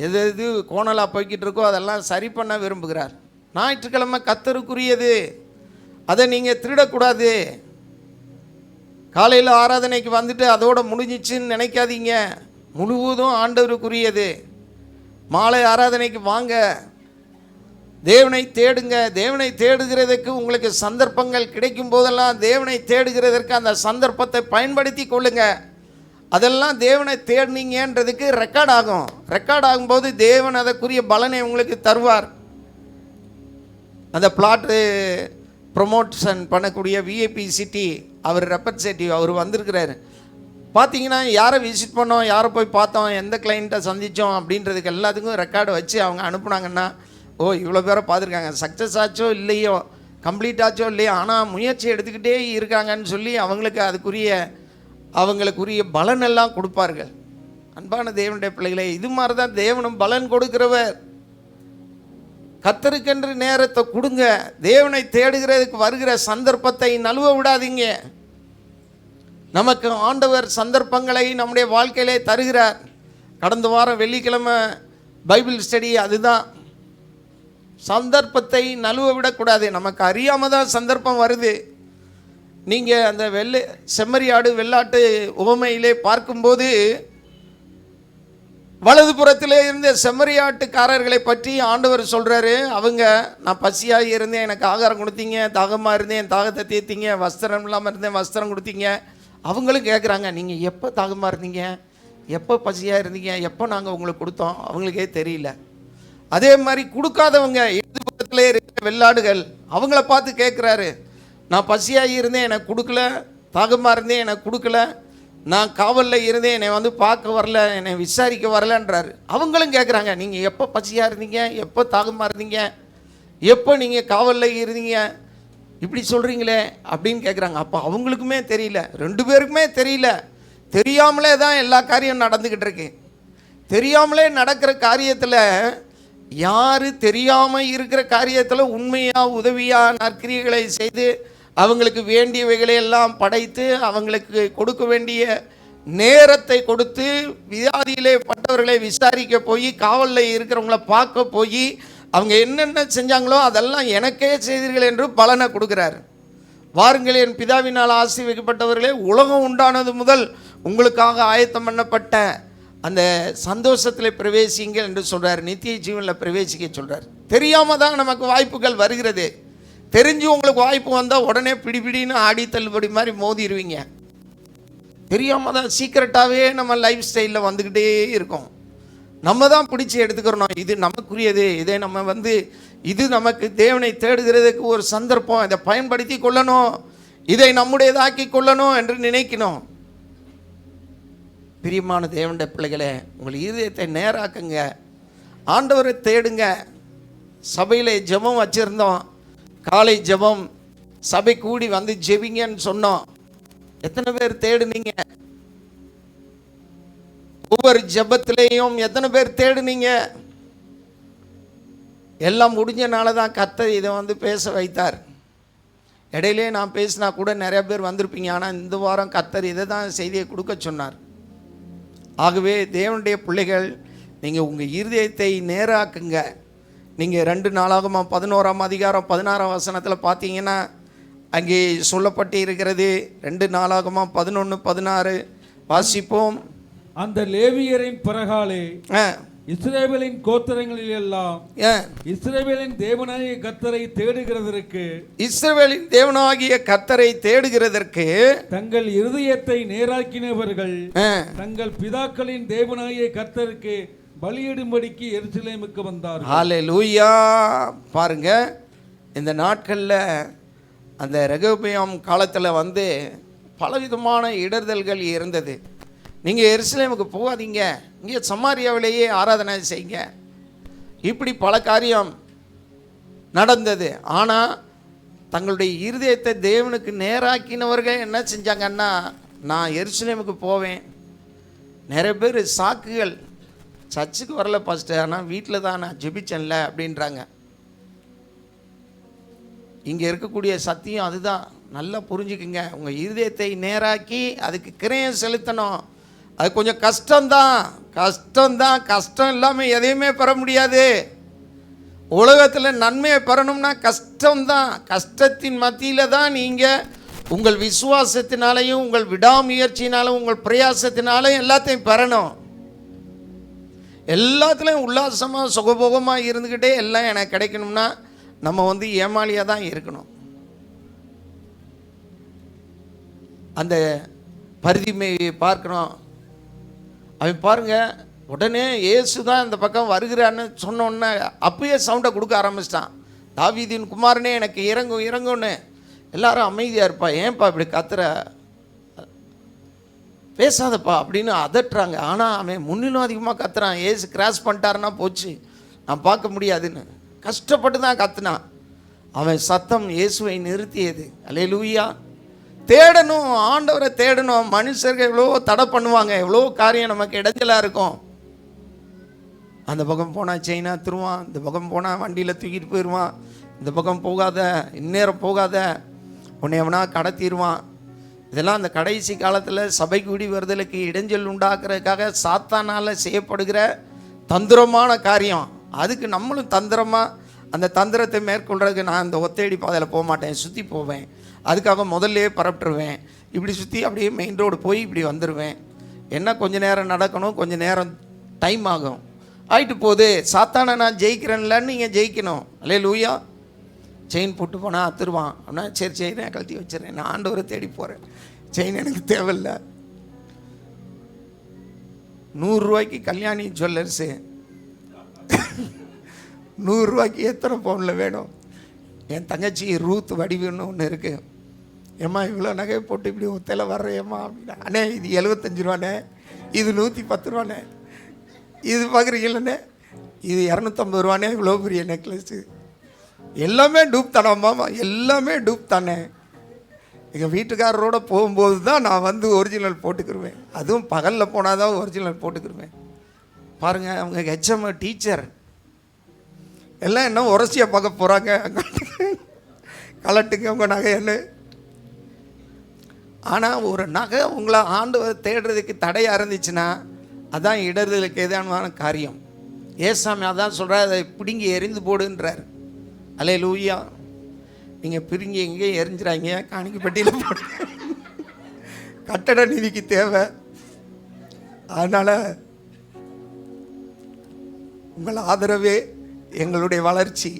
எது எது கோணலாக போய்கிட்டு இருக்கோ அதெல்லாம் சரி பண்ண விரும்புகிறார். ஞாயிற்றுக்கிழமை கர்த்தருக்குரியது, அதை நீங்கள் திருடக்கூடாது. காலையில் ஆராதனைக்கு வந்துட்டு அதோட முடிஞ்சிச்சுன்னு நினைக்காதீங்க. முழுவதும் ஆண்டவருக்குரியது. மாலை ஆராதனைக்கு வாங்க, தேவனை தேடுங்க. தேவனை தேடுகிறதுக்கு உங்களுக்கு சந்தர்ப்பங்கள் கிடைக்கும் போதெல்லாம் தேவனை தேடுகிறதற்கு அந்த சந்தர்ப்பத்தை பயன்படுத்தி கொள்ளுங்க. அதெல்லாம் தேவனை தேடினீங்கன்றதுக்கு ரெக்கார்ட் ஆகும். ரெக்கார்ட் ஆகும்போது தேவன் அதற்குரிய பலனை உங்களுக்கு தருவார். அந்த பிளாட்டு ப்ரொமோஷன் பண்ணக்கூடிய விஐபி சிட்டி அவர் ரெப்ரசன்டேட்டிவ் அவர் வந்திருக்கிறாரு. பார்த்தீங்கன்னா யாரை விசிட் பண்ணோம், யாரை போய் பார்த்தோம், எந்த கிளைண்ட்டை சந்தித்தோம் அப்படின்றதுக்கு எல்லாத்துக்கும் ரெக்கார்டு வச்சு அவங்க அனுப்புனாங்கன்னா, ஓ இவ்வளோ பேரை பார்த்துருக்காங்க, சக்ஸஸ் ஆச்சோ இல்லையோ, கம்ப்ளீட் ஆச்சோ இல்லையோ, ஆனால் முயற்சி எடுத்துக்கிட்டே இருக்காங்கன்னு சொல்லி அவங்களுக்குரிய பலனெல்லாம் கொடுப்பார்கள். அன்பான தேவனுடைய பிள்ளைகளே, இது மாதிரி தான் தேவனும் பலன் கொடுக்கிறவர். கர்த்தருக்கென்று நேரத்தை கொடுங்க. தேவனை தேடுகிறதுக்கு வருகிற சந்தர்ப்பத்தை நழுவ விடாதீங்க. நமக்கு ஆண்டவர் சந்தர்ப்பங்களை நம்முடைய வாழ்க்கையிலே தருகிறார். கடந்த வாரம் வெள்ளிக்கிழமை பைபிள் ஸ்டடி அதுதான். சந்தர்ப்பத்தை நழுவ விடக்கூடாது. நமக்கு அறியாமல் தான் சந்தர்ப்பம் வருது. நீங்கள் அந்த செம்மறியாடு வெள்ளாட்டு உவமையிலே பார்க்கும்போது வலதுபுறத்திலே இருந்த செம்மறியாட்டுக்காரர்களை பற்றி ஆண்டவர் சொல்கிறாரு. நான் பசியாக இருந்தேன், எனக்கு ஆகாரம் கொடுத்தீங்க, தாகமாக இருந்தேன், என் தாகத்தை தீர்த்தீங்க, வஸ்திரம் இல்லாமல் இருந்தேன், வஸ்திரம் கொடுத்தீங்க. அவங்களும் கேட்குறாங்க, நீங்கள் எப்போ தாகமாக இருந்தீங்க, எப்போ பசியாக இருந்தீங்க, எப்போ நாங்கள் உங்களுக்கு கொடுத்தோம்? அவங்களுக்கே தெரியல. அதே மாதிரி கொடுக்காதவங்க இடதுபுறத்திலே இருக்கிற வெள்ளாடுகள் அவங்கள பார்த்து கேட்குறாரு, நான் பசியாக இருந்தேன், எனக்கு கொடுக்கல, தாகமாக இருந்தேன், எனக்கு கொடுக்கல, நான் காவலில் இருந்தேன், என்னை பார்க்க வரல, என்னை விசாரிக்க வரலன்றாரு. அவங்களும் கேட்குறாங்க, நீங்கள் எப்போ பசியாக இருந்தீங்க, எப்போ தாகமாக இருந்தீங்க, எப்போ நீங்கள் காவலில் இருந்தீங்க, இப்படி சொல்கிறீங்களே அப்படின்னு கேட்குறாங்க. அப்போ அவங்களுக்குமே தெரியல, 2 பேருக்குமே தெரியல. தெரியாமலே தான் எல்லா காரியம் நடந்துக்கிட்டு இருக்கு. தெரியாமலே நடக்கிற காரியத்தில் யார் தெரியாமல் இருக்கிற காரியத்தில் உண்மையாக உதவியாக நற்கிரியைகளை செய்து அவங்களுக்கு வேண்டியவைகளை எல்லாம் படைத்து அவங்களுக்கு கொடுக்க வேண்டிய நேரத்தை கொடுத்து வியாதியிலே பட்டவர்களை விசாரிக்க போய் காவலில் இருக்கிறவங்கள பார்க்க போய் அவங்க என்னென்ன செஞ்சாங்களோ அதெல்லாம் எனக்கே செய்தீர்கள் என்று பலனை கொடுக்குறாரு. வாருங்கள் என் பிதாவினால் ஆசீர்வதிக்கப்பட்டவர்களே, உலகம் உண்டானது முதல் உங்களுக்காக ஆயத்தம் பண்ணப்பட்ட அந்த சந்தோஷத்தில் பிரவேசிங்கள் என்று சொல்கிறார். நித்திய ஜீவனில் பிரவேசிக்க சொல்கிறார். தெரியாமல் தான் நமக்கு வாய்ப்புகள் வருகிறது. தெரிஞ்சு உங்களுக்கு வாய்ப்பு வந்தால் உடனே பிடிபிடின்னு ஆடி தள்ளுபடி மாதிரி மோதிடுவீங்க. தெரியாமல் தான் சீக்கிரட்டாகவே நம்ம லைஃப் ஸ்டைலில் வந்துக்கிட்டே இருக்கோம். நம்ம தான் பிடிச்சி எடுத்துக்கிறோம். இது நமக்குரியது, இதை நம்ம இது நமக்கு தேவனை தேடுகிறதுக்கு ஒரு சந்தர்ப்பம், இதை பயன்படுத்தி கொள்ளணும், இதை நம்முடையதாக்கி கொள்ளணும் என்று நினைக்கணும். பிரியமான தேவனுடைய பிள்ளைகளே, உங்கள் இருதயத்தை நேராக்குங்க, ஆண்டவரை தேடுங்க. சபையில் ஜெபம் வச்சுருந்தோம், காலை ஜெபம், சபை கூடி வந்து ஜெபிங்கன்னு சொன்னோம். எத்தனை பேர் தேடுனீங்க? ஒவ்வொரு ஜெபத்திலையும் எத்தனை பேர் தேடுனீங்க? எல்லாம் முடிஞ்சனால தான் கர்த்தர் இதை பேச வைத்தார். இடையிலே நான் பேசினா கூட நிறைய பேர் வந்திருப்பீங்க. ஆனால் இந்த வாரம் கர்த்தர் இதை தான் செய்தியை கொடுக்க சொன்னார். ஆகவே தேவனுடைய பிள்ளைகள், நீங்கள் உங்கள் இருதயத்தை நேராக்குங்க. நீங்கள் 2 நாளாகமம் 11ஆம் அதிகாரம் 16ஆம் வசனத்தில் பார்த்தீங்கன்னா அங்கே சொல்லப்பட்டு இருக்கிறது. 2 நாளாகமம் 11-16 வாசிப்போம். அந்த லேவியரின் பிறகாலே இஸ்ரவேலின் கோத்திரங்களில் எல்லாம் இஸ்ரவேலின் தேவனாகிய கர்த்தரை தேடுகிறதற்கு தங்கள் இருதயத்தை நேராக்கினவர்கள் தங்கள் பிதாக்களின் தேவனாகிய கர்த்தருக்கு பலியிடும்படிக்கு எருசலேமுக்கு வந்தார்கள். ஹல்லேலூயா. பாருங்க, இந்த நாட்களில் அந்த ரெகொபெயாம் காலத்தில் பலவிதமான இடர்தல்கள் இருந்தது. நீங்கள் எருசலேமுக்கு போகாதீங்க, இங்கே சமாரியாவிலேயே ஆராதனை செய்யுங்க, இப்படி பல காரியம் நடந்தது. ஆனால் தங்களுடைய இருதயத்தை தேவனுக்கு நேராக்கினவர்கள் என்ன செஞ்சாங்கன்னா, நான் எருசலேமுக்கு போவேன். நிறைய பேர் சாக்குகள், சர்ச்சுக்கு வரல ஃபஸ்ட்டு, ஆனால் வீட்டில் தான் நான் ஜெபிச்சேன்ல அப்படின்றாங்க. இங்கே இருக்கக்கூடிய சத்தியம் அதுதான். நல்லா புரிஞ்சுக்குங்க. உங்கள் இருதயத்தை நேராக்கி அதுக்கு கிரயம் செலுத்தணும். அது கொஞ்சம் கஷ்டம்தான். கஷ்டம் இல்லாமல் எதையுமே பெற முடியாது. உலகத்தில் நன்மையை பெறணும்னா கஷ்டம்தான். கஷ்டத்தின் மத்தியில் தான் நீங்கள் உங்கள் விசுவாசத்தினாலையும் உங்கள் விடாமுயற்சினாலும் உங்கள் பிரயாசத்தினாலும் எல்லாத்தையும் பெறணும். எல்லாத்துலேயும் உல்லாசமாக சுகபோகமாக இருந்துக்கிட்டே எல்லாம் எனக்கு கிடைக்கணும்னா நம்ம ஏமாளியாக தான் இருக்கணும். அந்த பரிதிமையை பார்க்கணும். அவன் பாருங்க, உடனே இயேசு தான் இந்த பக்கம் வருகிறான்னு சொன்னோன்னே அப்பயே சவுண்டை கொடுக்க ஆரம்பிச்சிட்டான். தாவீதின் குமாரனே எனக்கு இறங்குன்னு. எல்லாரும் அமைதியாக இருப்பா, ஏன்பா இப்படி கத்துற, பேசாதப்பா அப்படின்னு அதட்டுறாங்க. ஆனால் அவன் முன்னிலும் அதிகமாக கத்துறான். ஏசு கிராஸ் பண்ணிட்டாருன்னா போச்சு, நான் பார்க்க முடியாதுன்னு கஷ்டப்பட்டு தான் கத்துனான். அவன் சத்தம் இயேசுவை நிறுத்தியது. அல்லேலூயா. தேடணும், ஆண்டவரை தேடணும். மனுஷர்கள் எவ்வளோ தடை பண்ணுவாங்க, எவ்வளோ காரியம் நமக்கு இடைஞ்சலாக இருக்கும். அந்த பக்கம் போனால் செயினா திருவான், இந்த பக்கம் போனால் வண்டியில் தூக்கிட்டு போயிடுவான், இந்த பக்கம் போகாத, இந்நேரம் போகாத, உன்னை எவனா கடத்திடுவான். இதெல்லாம் அந்த கடைசி காலத்தில் சபை கூடி வருதலுக்கு இடைஞ்சல் உண்டாக்குறதுக்காக சாத்தானால் செய்யப்படுகிற தந்திரமான காரியம். அதுக்கு நம்மளும் தந்திரமாக அந்த தந்திரத்தை மேற்கொள்றதுக்கு நான் இந்த ஒத்தையடி பாதையில் போக மாட்டேன், சுற்றி போவேன். அதுக்காக முதல்ல பரப்பிட்டுருவேன். இப்படி சுற்றி அப்படியே மெயின் ரோடு போய் இப்படி வந்துடுவேன். என்ன கொஞ்சம் நேரம் நடக்கணும், கொஞ்சம் நேரம் டைம் ஆகும், ஆகிட்டு போகுது. சாத்தானை நான் ஜெயிக்கிறேன்லன்னு நீங்கள் ஜெயிக்கணும். அல்லேலூயா. செயின் போட்டு போனால் அத்துருவான் அப்படின்னா சரி செயினை கழட்டி வச்சிடறேன், நான் ஆண்டவரை தேடி போகிறேன், செயின் எனக்கு தேவையில்லை. 100 ரூபாய்க்கு கல்யாணி ஜுவல்லர்ஸு 100 ரூபாய்க்கு எத்தனை பவுனில் வேணும்? என் தங்கச்சி ரூத் வடிவுன்னு ஒன்று இருக்குது. ஏம்மா இவ்வளோ நகை போட்டு இப்படி ஒத்தையில் வர்றேம்மா அப்படின்னா, அண்ணே இது 75 ரூபாண்ணே, இது 110 ரூபாண்ணே, இது பார்க்குறீங்களே இது 250 ரூபாண்ணே, இவ்வளோ பெரிய நெக்லஸ்ஸு. எல்லாமே டூப் தானாம்மா, எல்லாமே டூப் தானே. எங்கள் வீட்டுக்காரரோட போகும்போது தான் நான் ஒரிஜினல் போட்டுக்கிருவேன். அதுவும் பகலில் போனால் தான் ஒரிஜினல் போட்டுக்கிருவேன். பாருங்கள், அவங்க ஹெச்எம் டீச்சர் எல்லாம் என்ன உரசியாக பார்க்க போகிறாங்க. கலட்டுங்க உங்கள் நகை என்ன ஆனால் ஒரு நகை உங்களை ஆண்டவர் தேடுறதுக்கு தடையாக இருந்துச்சுன்னா அதான் இடர்களுக்கு எதான காரியம். ஏசாமி அதான் சொல்கிறார், அதை பிடுங்கி எரிந்து போடுன்றார். அல்லேலூயா. நீங்கள் பிரிங்கி எங்கேயும் எரிஞ்சிடாங்க, காணிக்கை பெட்டியில் போடு. கட்டட நிதிக்கு தேவை. அதனால் உங்கள் ஆதரவே எங்களுடைய வளர்ச்சி.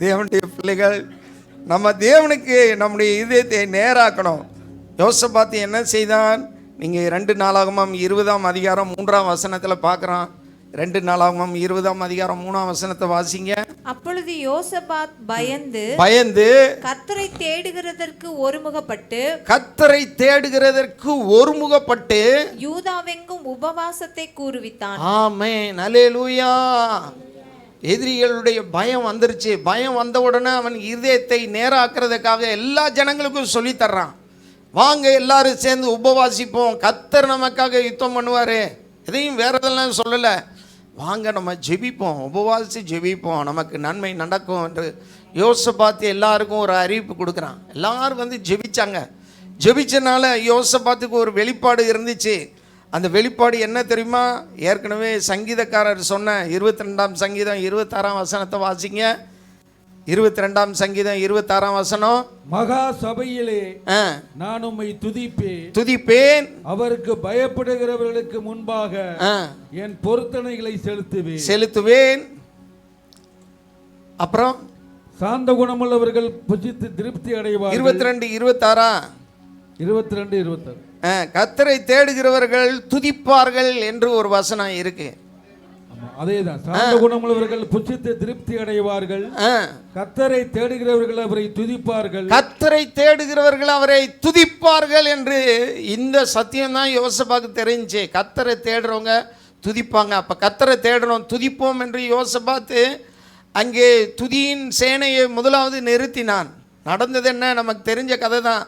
தேவனுடைய பிள்ளைகள், நம்ம தேவனுக்கு நம்முடைய இதயத்தை நேராக்கணும். யோசபாத்து என்ன செய்தான்? நீங்கள் 2 நாளாகமம் 20ஆம் அதிகாரம் 3ஆம் வசனத்தில் பார்க்குறான். 2 நாளாகமம் 20ஆம் அதிகாரம் 3ஆம் வசனத்தை வாசிங்க. அப்பொழுது யோசபாத் பயந்து கர்த்தரை தேடுகிறதற்கு ஒருமுகப்பட்டு யூதாவெங்கும் உபவாசத்தை கூறுவித்தான். ஆமென், அல்லேலூயா. எதிரிகளுடைய பயம் வந்துருச்சு. பயம் வந்த உடனே அவன் இதயத்தை நேராக்குறதுக்காக எல்லா ஜனங்களுக்கும் சொல்லி தர்றான். வாங்க எல்லாரும் சேர்ந்து உபவாசிப்போம், கர்த்தர் நமக்காக யுத்தம் பண்ணுவார். எதையும் வேற எதெல்லாம் சொல்லலை. வாங்க நம்ம ஜெபிப்போம், உபவாசி ஜெபிப்போம், நமக்கு நன்மை நடக்கும் என்று யோசபாத்து எல்லாருக்கும் ஒரு அறிவிப்பு கொடுக்குறான். எல்லாரும் வந்து ஜெபிச்சாங்க. ஜெபிச்சனால யோசபாத்துக்கு ஒரு வெளிப்பாடு இருந்துச்சு. அந்த வெளிப்பாடு என்ன தெரியுமா? ஏற்கனவே சங்கீதக்காரர் சொன்ன 22ஆம் சங்கீதம் 26ஆம் வசனத்தை வாசிங்க. 22ஆம் சங்கீதம் 26ஆம் வசனம். மகா சபையிலே நான் உம்மை துதிப்பேன், அவருக்கு பயப்படுகிறவர்களுக்கு முன்பாக என் பொருத்தனைகளை செலுத்துவேன். அப்புறம் சாந்த குணமுள்ளவர்கள் புஜித்து திருப்தி அடைவார்கள். 22 கர்த்தரை தேடுகிறவர்கள் துதிப்பார்கள் என்று ஒரு வசனம் இருக்கு. அதேதான், சாந்த குணமுள்ளவர்கள் புஜித்து திருப்தி அடைவார்கள், கர்த்தரை தேடுகிறவர்கள் அவரை துதிப்பார்கள். கர்த்தரை தேடுகிறவர்கள் அவரை துதிப்பார்கள் என்று இந்த சத்தியம் தான் யோசபாக்கு தெரிஞ்சு. கர்த்தரை தேடுறவங்க துதிப்பாங்க. அப்ப கர்த்தரை தேடணும், துதிப்போம் என்று யோசபாத்து அங்கே துதியின் சேனையை முதலாவது நிறுத்தினான். நடந்தது என்ன? நமக்கு தெரிஞ்ச கதை தான்.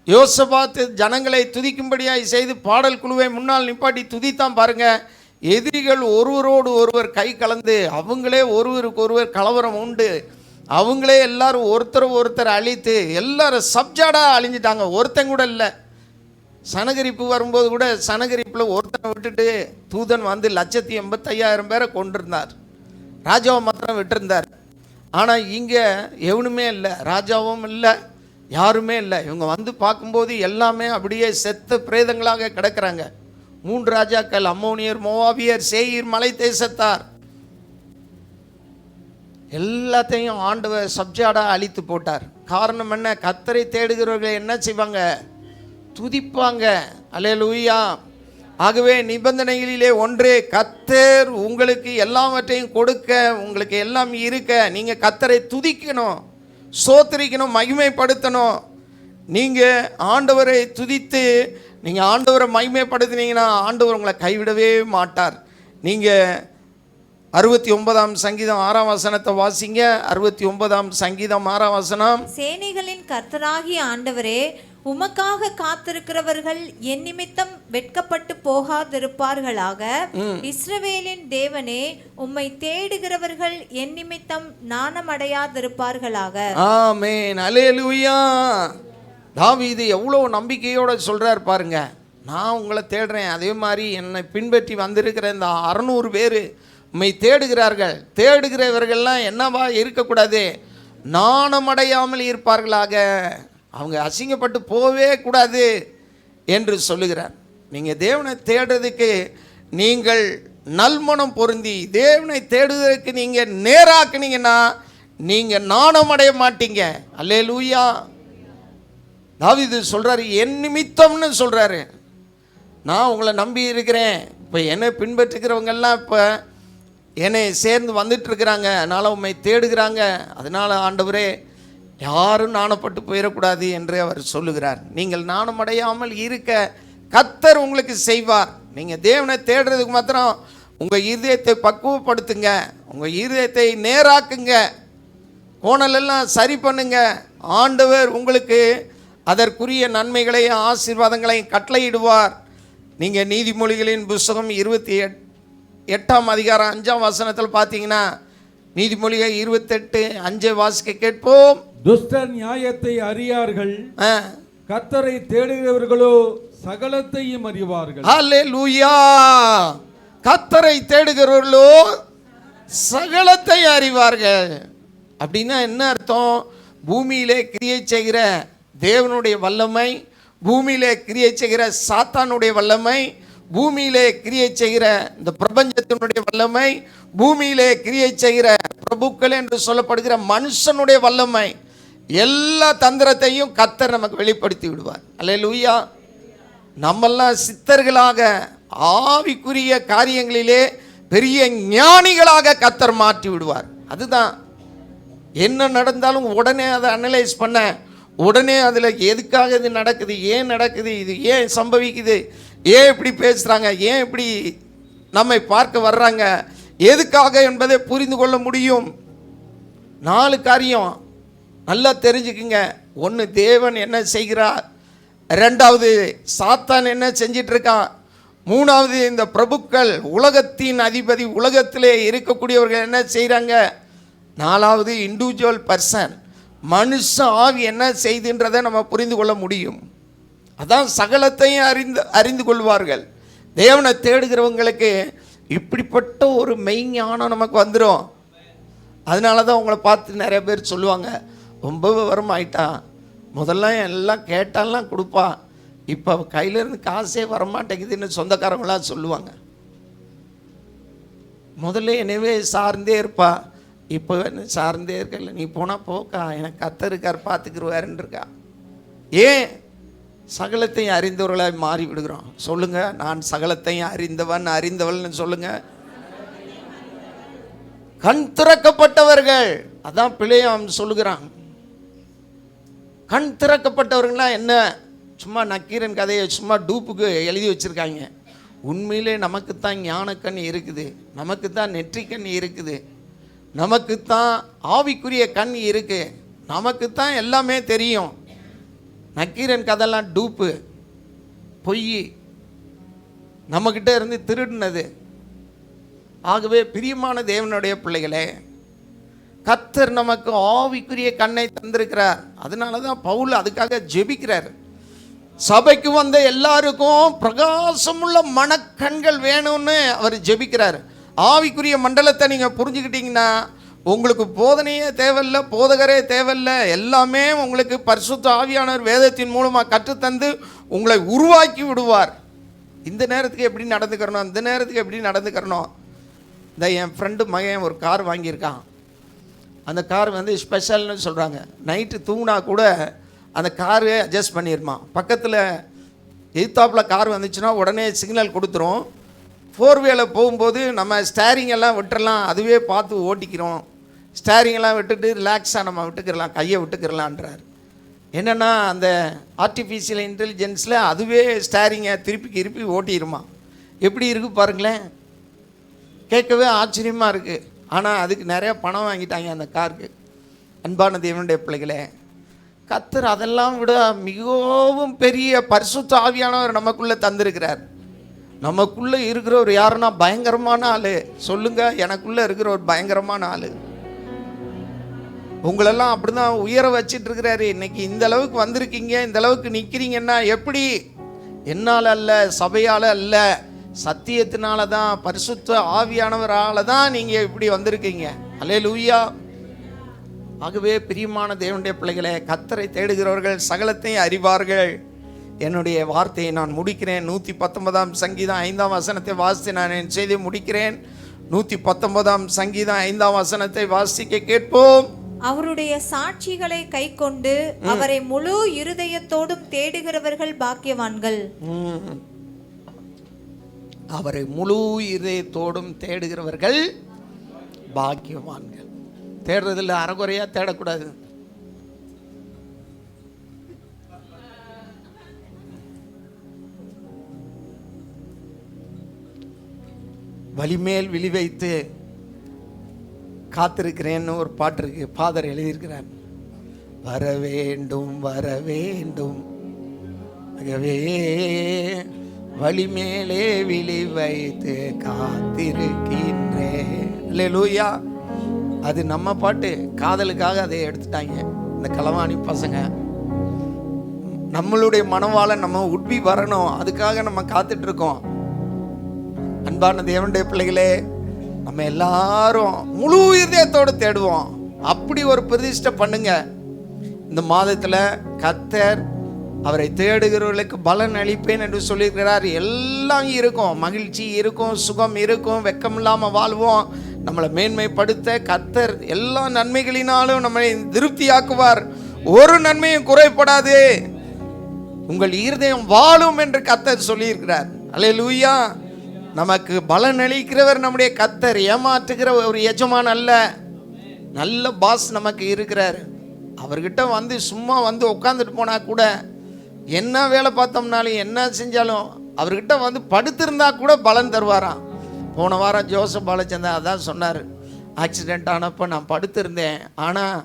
யோசபாத்து ஜனங்களை துதிக்கும்படியாய் செய்து பாடல் குழுவை முன்னால் நிப்பாட்டி துதித்தான். பாருங்க, எதிரிகள் ஒருவரோடு ஒருவர் கை கலந்து அவங்களே ஒருவருக்கு ஒருவர் கலவரம் உண்டு. அவங்களே எல்லாரும் ஒருத்தர் அழித்து எல்லாரும் சப்ஜாடாக அழிஞ்சிட்டாங்க. ஒருத்தன் கூட இல்லை. சனகரிப்பு வரும்போது கூட சனகரிப்பில் ஒருத்தனை விட்டுட்டு தூதன் வந்து 185,000 பேரை கொண்டிருந்தார். ராஜாவை மாத்திரம் விட்டுருந்தார். ஆனால் இங்கே எவனுமே இல்லை, ராஜாவும் இல்லை, யாருமே இல்லை. இவங்க வந்து பார்க்கும்போது எல்லாமே அப்படியே செத்த பிரேதங்களாக கிடக்கிறாங்க. 3 ராஜாக்கள், அம்மோனியர், மோவாபியர், சேயீர் மலை தேசத்தார், எல்லாத்தையும் ஆண்டவர் சப்ஜாடாக அழித்து போட்டார். காரணம் என்ன? கர்த்தரை தேடுகிறவர்கள் என்ன செய்வாங்க? துதிப்பாங்க. அல்லேலூயா. ஆகவே நிபந்தனைகளிலே ஒன்றே, கர்த்தர் உங்களுக்கு எல்லாவற்றையும் கொடுக்க, உங்களுக்கு எல்லாம் இருக்க, நீங்கள் கர்த்தரை துதிக்கணும், ஸ்தோத்திரிக்கணும், மகிமைப்படுத்தணும். நீங்கள் ஆண்டவரை துதித்து நீங்கள் ஆண்டவரை மகிமைப்படுத்தினீங்கன்னா ஆண்டவர் உங்களை கைவிடவே மாட்டார். நீங்கள் 69ஆம் சங்கீதம் 6ஆம் வசனத்தை வாசிங்க. 69ஆம் சங்கீதம் 6ஆம் வசனம். சேனைகளின் கர்த்தராகிய ஆண்டவரே, உமக்காக காத்திருக்கிறவர்கள் என் நிமித்தம் வெட்கப்பட்டு போகாதிருப்பார்களாக. இஸ்ரவேலின் தேவனே, உம்மை தேடுகிறவர்கள் என் நிமித்தம் நாணமடையாதிருப்பார்களாக. ஆமென், அல்லேலூயா. தாவீது எவ்வளோ நம்பிக்கையோடு சொல்கிறார் பாருங்க. நான் உங்களை தேடுறேன், அதே மாதிரி என்னை பின்பற்றி வந்திருக்கிற இந்த 600 பேர் உம்மை தேடுகிறார்கள். தேடுகிறவர்கள்லாம் என்னவா இருக்கக்கூடாது? நாணமடையாமல் இருப்பார்களாக. அவங்க அசிங்கப்பட்டு போவே கூடாது என்று சொல்லுகிறார். நீங்கள் தேவனை தேடுறதுக்கு நீங்கள் நல்மனம் பொருந்தி தேவனை தேடுவதற்கு நீங்கள் நேராக்குனீங்கன்னா நீங்கள் நாணமடைய மாட்டீங்க. அல்லேலூயா. தாவீது சொல்கிறாரு, என் நிமித்தம்னு சொல்கிறாரு. நான் உங்களை நம்பி இருக்கிறேன். இப்போ என்னை பின்பற்றுக்கிறவங்கெல்லாம் இப்போ என்னை சேர்ந்து வந்துட்டுருக்கிறாங்க, அதனால் உண்மை தேடுகிறாங்க. அதனால் ஆண்டவரே, யாரும் நாணப்பட்டு போயிடக்கூடாது என்று அவர் சொல்லுகிறார். நீங்கள் நாணமடையாமல் இருக்க கர்த்தர் உங்களுக்கு செய்வார். நீங்கள் தேவனை தேடுறதுக்கு மாத்திரம் உங்கள் இருதயத்தை பக்குவப்படுத்துங்க, உங்கள் இருதயத்தை நேராக்குங்க, கோணலெல்லாம் சரி பண்ணுங்க. ஆண்டவர் உங்களுக்கு அதற்குரிய நன்மைகளையும் ஆசீர்வாதங்களையும் கட்டளையிடுவார். நீங்கள் நீதிமொழிகளின் புஸ்தகம் 28ஆம் அதிகாரம் 5ஆம் வசனத்தில் பார்த்தீங்கன்னா, நீதிமொழிகள் 28:5 வாசிக்க கேட்போம். துஷ்டர் நியாயத்தை அறியார்கள், ஆ. கர்த்தரை தேடுகிறவர்களோ சகலத்தையும் அறிவார்கள். ஹல்லேலூயா. கர்த்தரை தேடுகிறவர்களோ சகலத்தை அறிவார்கள். அப்படின்னா என்ன அர்த்தம்? பூமியிலே கிரியை செய்கிற தேவனுடைய வல்லமை, பூமியிலே கிரியை செய்கிற சாத்தானுடைய வல்லமை, பூமியிலே கிரியை செய்கிற இந்த பிரபஞ்சத்தினுடைய வல்லமை, பூமியிலே கிரியை செய்கிற பிரபுக்கள் என்று சொல்லப்படுகிற மனுஷனுடைய வல்லமை, எல்லா தந்திரத்தையும் கர்த்தர் நமக்கு வெளிப்படுத்தி விடுவார். அல்லேலூயா. நம்மெல்லாம் சித்தர்களாக ஆவிக்குரிய காரியங்களிலே பெரிய ஞானிகளாக கர்த்தர் மாற்றி விடுவார். அதுதான் என்ன நடந்தாலும் உடனே அதை அனலைஸ் பண்ண, உடனே அதில் எதுக்காக இது நடக்குது, ஏன் நடக்குது, இது ஏன் சம்பவிக்குது, ஏன் இப்படி பேசுகிறாங்க, ஏன் இப்படி நம்மை பார்க்க வர்றாங்க, எதுக்காக என்பதை புரிந்து கொள்ள முடியும். 4 காரியம் நல்லா தெரிஞ்சுக்குங்க. 1, தேவன் என்ன செய்கிறார். 2வது, சாத்தான் என்ன செஞ்சிட்டு இருக்கான். 3வது, இந்த பிரபுக்கள், உலகத்தின் அதிபதி, உலகத்திலே இருக்கக்கூடியவர்கள் என்ன செய்கிறாங்க. 4வது, இண்டிவிஜுவல் பர்சன், மனுஷ ஆவி என்ன செய்துன்றதை நம்ம புரிந்து கொள்ள முடியும். அதான் சகலத்தையும் அறிந்து கொள்வார்கள். தேவனை தேடுகிறவங்களுக்கு இப்படிப்பட்ட ஒரு மெய்ஞானம் நமக்கு வந்துடும். அதனால தான் உங்களை பார்த்து நிறைய பேர் சொல்லுவாங்க, ரொம்ப விவரம் ஆயிட்டான், முதல்ல எல்லாம் கேட்டாலாம் கொடுப்பா, இப்போ கையிலேருந்து காசே வரமாட்டேங்குதுன்னு சொந்தக்காரங்களாம் சொல்லுவாங்க. முதல்ல எனவே சார்ந்தே இருப்பா, இப்போ சார்ந்தே இருக்கல, நீ போனால் போக்கா, எனக்கு கர்த்தர் இருக்கார் பார்த்துக்கிருவாருன்னு இருக்கா. ஏன்? சகலத்தையும் அறிந்தவர்களாக மாறி விடுகிறோம். சொல்லுங்க, நான் சகலத்தையும் அறிந்தவள்னு சொல்லுங்க. கண் திறக்கப்பட்டவர்கள், அதான் பிள்ளையாம் சொல்லுகிறான். கண் திறக்கப்பட்டவர்கள்லாம் என்ன? சும்மா நக்கீரன் கதையை சும்மா டூப்புக்கு எழுதி வச்சுருக்காங்க. உண்மையிலே நமக்குத்தான் ஞானக்கண் இருக்குது, நமக்குத்தான் நெற்றிக்கண் இருக்குது, நமக்குத்தான் ஆவிக்குரிய கண் இருக்குது, நமக்குத்தான் எல்லாமே தெரியும். நக்கீரன் கதைலாம் டூப்பு, பொய், நம்மக்கிட்ட இருந்து திருடினது. ஆகவே பிரியமான தேவனுடைய பிள்ளைகளே, கர்த்தர் நமக்கு ஆவிக்குரிய கண்ணை தந்திருக்கிறார். அதனால தான் பவுல் அதுக்காக ஜெபிக்கிறார். சபைக்கு வந்த எல்லாருக்கும் பிரகாசமுள்ள மனக்கண்கள் வேணும்னு அவர் ஜெபிக்கிறார். ஆவிக்குரிய மண்டலத்தை நீங்கள் புரிஞ்சுக்கிட்டீங்கன்னா உங்களுக்கு போதனையே தேவையில்லை, போதகரே தேவையில்லை, எல்லாமே உங்களுக்கு பரிசுத்த ஆவியானவர் வேதத்தின் மூலமாக கற்றுத்தந்து உங்களை உருவாக்கி விடுவார். இந்த நேரத்துக்கு எப்படி நடந்துக்கிறணும், இந்த நேரத்துக்கு எப்படி நடந்துக்கிறணும். இந்த என் ஃப்ரெண்டு மகன் ஒரு கார் வாங்கியிருக்கான். அந்த கார் ஸ்பெஷல்னு சொல்கிறாங்க. நைட்டு தூங்கினா கூட அந்த காரு அட்ஜஸ்ட் பண்ணிடுமா. பக்கத்தில் எதிர்த்தாப்பில் கார் வந்துச்சுன்னா உடனே சிக்னல் கொடுத்துரும். 4வேல போகும்போது நம்ம ஸ்டேரிங் எல்லாம் விட்டுறலாம், அதுவே பார்த்து ஓட்டிக்கிறோம். ஸ்டேரிங்கெல்லாம் விட்டுட்டு ரிலாக்ஸாக நம்ம விட்டுக்கிறலாம், கையை விட்டுக்கிறலான்றார். என்னென்னா அந்த ஆர்டிஃபிஷியல் இன்டெலிஜென்ஸில் அதுவே ஸ்டேரிங்கை திருப்பி ஓட்டிடுமா. எப்படி இருக்குது பாருங்களேன், கேட்கவே ஆச்சரியமாக இருக்குது. ஆனால் அதுக்கு நிறையா பணம் வாங்கிட்டாங்க அந்த காருக்கு. அன்பான தேவனுடைய பிள்ளைகளே, கர்த்தர் அதெல்லாம் விட மிகவும் பெரிய பரிசுத்த ஆவியானவர் நமக்குள்ளே தந்திருக்கிறார். நமக்குள்ளே இருக்கிற ஒரு யாருன்னா பயங்கரமான ஆள். சொல்லுங்க, எனக்குள்ளே இருக்கிற ஒரு பயங்கரமான ஆள். உங்களெல்லாம் அப்படி தான் உயர வச்சிட்டு இருக்கிறாரு. இன்னைக்கு இந்த அளவுக்கு வந்திருக்கீங்க, இந்த அளவுக்கு நிற்கிறீங்கன்னா எப்படி? என்னால் அல்ல, சபையால் அல்ல, சத்தியத்தினால தான், பரிசுத்த ஆவியானவரால் தான் நீங்கள் இப்படி வந்திருக்கீங்க. அல்லேலூயா. ஆகவே பிரியமான தேவனுடைய பிள்ளைகளே, கர்த்தரை தேடுகிறவர்கள் சகலத்தையும் அறிவார்கள். என்னுடைய வார்த்தையை நான் முடிக்கிறேன். 119ஆம் சங்கீதம் 5ஆம் வசனத்தை வாசித்து நான் என் செய்தியை முடிக்கிறேன். 119ஆம் சங்கீதம் 5ஆம் வசனத்தை வாசிக்க கேட்போம். அவருடைய சாட்சிகளை கைக்கொண்டு அவரை முழு இருதயத்தோடும் தேடுகிறவர்கள் பாக்கியவான்கள். அவரை முழு இதயத்தோடும் தேடுகிறவர்கள் பாக்கியவான்கள். தேடுறதில்ல, அறகுறையா தேடக்கூடாது. வலிமேல் விழி வைத்து காத்திருக்கிறேன்னு ஒரு பாட்டு இருக்கு, ஃபாதர் எழுதியிருக்கிறார். வர வேண்டும் வர வேண்டும், ஆகவே வலிமேலே விழி வைத்து காத்திருக்கின்றேன். அல்லேலூயா. அது நம்ம பாட்டு, காதலுக்காக அதை எடுத்துட்டாங்க. இந்த களவாணி பசங்க நம்மளுடைய மனவாள நம்ம உட்பி வரணும், அதுக்காக நம்ம காத்துட்டு இருக்கோம். அன்பான தேவனுடைய பிள்ளைகளே, நம்ம எல்லாரும் முழு இதயத்தோடு தேடுவோம். அப்படி ஒரு பிரதிஷ்டை பண்ணுங்க. இந்த மாதத்தில் கர்த்தர் அவரை தேடுகிறவர்களுக்கு பலன் அளிப்பேன் என்று சொல்லியிருக்கிறார். எல்லாம் இருக்கும், மகிழ்ச்சி இருக்கும், சுகம் இருக்கும், வெக்கம் இல்லாமல் வாழ்வோம். நம்மளை மேன்மைப்படுத்த கர்த்தர் எல்லா நன்மைகளினாலும் நம்மளை திருப்தியாக்குவார். ஒரு நன்மையும் குறைப்படாது. உங்கள் இருதயம் வாழும் என்று கர்த்தர் சொல்லியிருக்கிறார். அல்லேலூயா. நமக்கு பலன் அளிக்கிறவர் நம்முடைய கர்த்தர், ஏமாற்றுகிற ஒரு எஜமான் அல்ல. நல்ல பாஸ் நமக்கு இருக்கிறார். அவர்கிட்ட வந்து சும்மா வந்து உட்காந்துட்டு போனால் கூட, என்ன வேலை பார்த்தோம்னாலும் என்ன செஞ்சாலும் அவர்கிட்ட வந்து படுத்திருந்தா கூட பலன் தருவாராம். போன வாரம் ஜோசப் பாலச்சந்தர் அதான் சொன்னார். ஆக்சிடெண்ட் ஆனப்போ நான் படுத்திருந்தேன், ஆனால்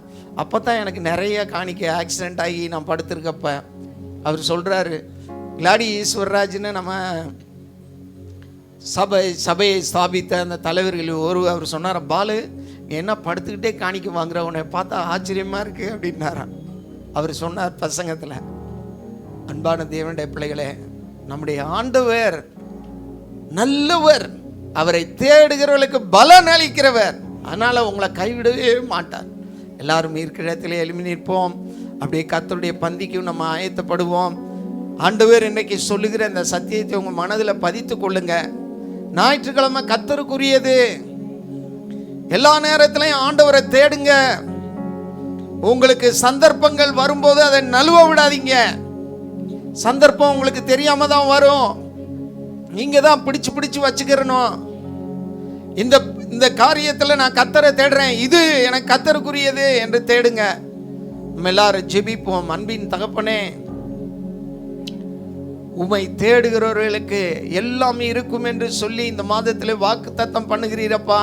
அப்போ தான் எனக்கு நிறைய காணிக்க ஆக்சிடெண்ட் ஆகி நான் படுத்திருக்கப்ப அவர் சொல்கிறாரு, கிளாடி ஈஸ்வரராஜ்னு நம்ம சபையை ஸ்தாபித்த அந்த தலைவர்கள் அவர் சொன்னார், பாலு என்ன படுத்துக்கிட்டே காணிக்க வாங்குற, உன்னை பார்த்தா ஆச்சரியமாக இருக்குது அப்படின்னாராம். அவர் சொன்னார் பிரசங்கத்தில். அன்பான தேவனுடைய பிள்ளைகளே, நம்முடைய ஆண்டவர் நல்லவர், அவரை தேடுகிறவர்களுக்கு பலன் அளிக்கிறவர். அதனால் உங்களை கைவிடவே மாட்டார். எல்லாரும் இருக்கிற இடத்துல எழுப்பி நிற்போம். அப்படியே கர்த்தருடைய பந்திக்கும் நம்ம ஆயத்தப்படுவோம். ஆண்டவர் இன்னைக்கு சொல்லுகிற இந்த சத்தியத்தை உங்கள் மனதில் பதித்து கொள்ளுங்க. ஞாயிற்றுக்கிழமை கர்த்தருக்குரியது. எல்லா நேரத்திலையும் ஆண்டவரை தேடுங்க. உங்களுக்கு சந்தர்ப்பங்கள் வரும்போது அதை நழுவ விடாதீங்க. சந்தர்ப்பம் உங்களுக்கு தெரியாம தான் வரும். நீங்க தான் பிடிச்சு வச்சுக்கிறணும். இந்த காரியத்தில் நான் கர்த்தரை தேடுறேன், இது எனக்கு கர்த்தருக்குரியது என்று தேடுங்க. நம்ம எல்லாரும் ஜெபிப்போம். அன்பின் தகப்பனே, உம்மை தேடுகிறவர்களுக்கு எல்லாம் இருக்கும் என்று சொல்லி இந்த மாதத்தில் வாக்குத்தத்தம் பண்ணுகிறீரப்பா.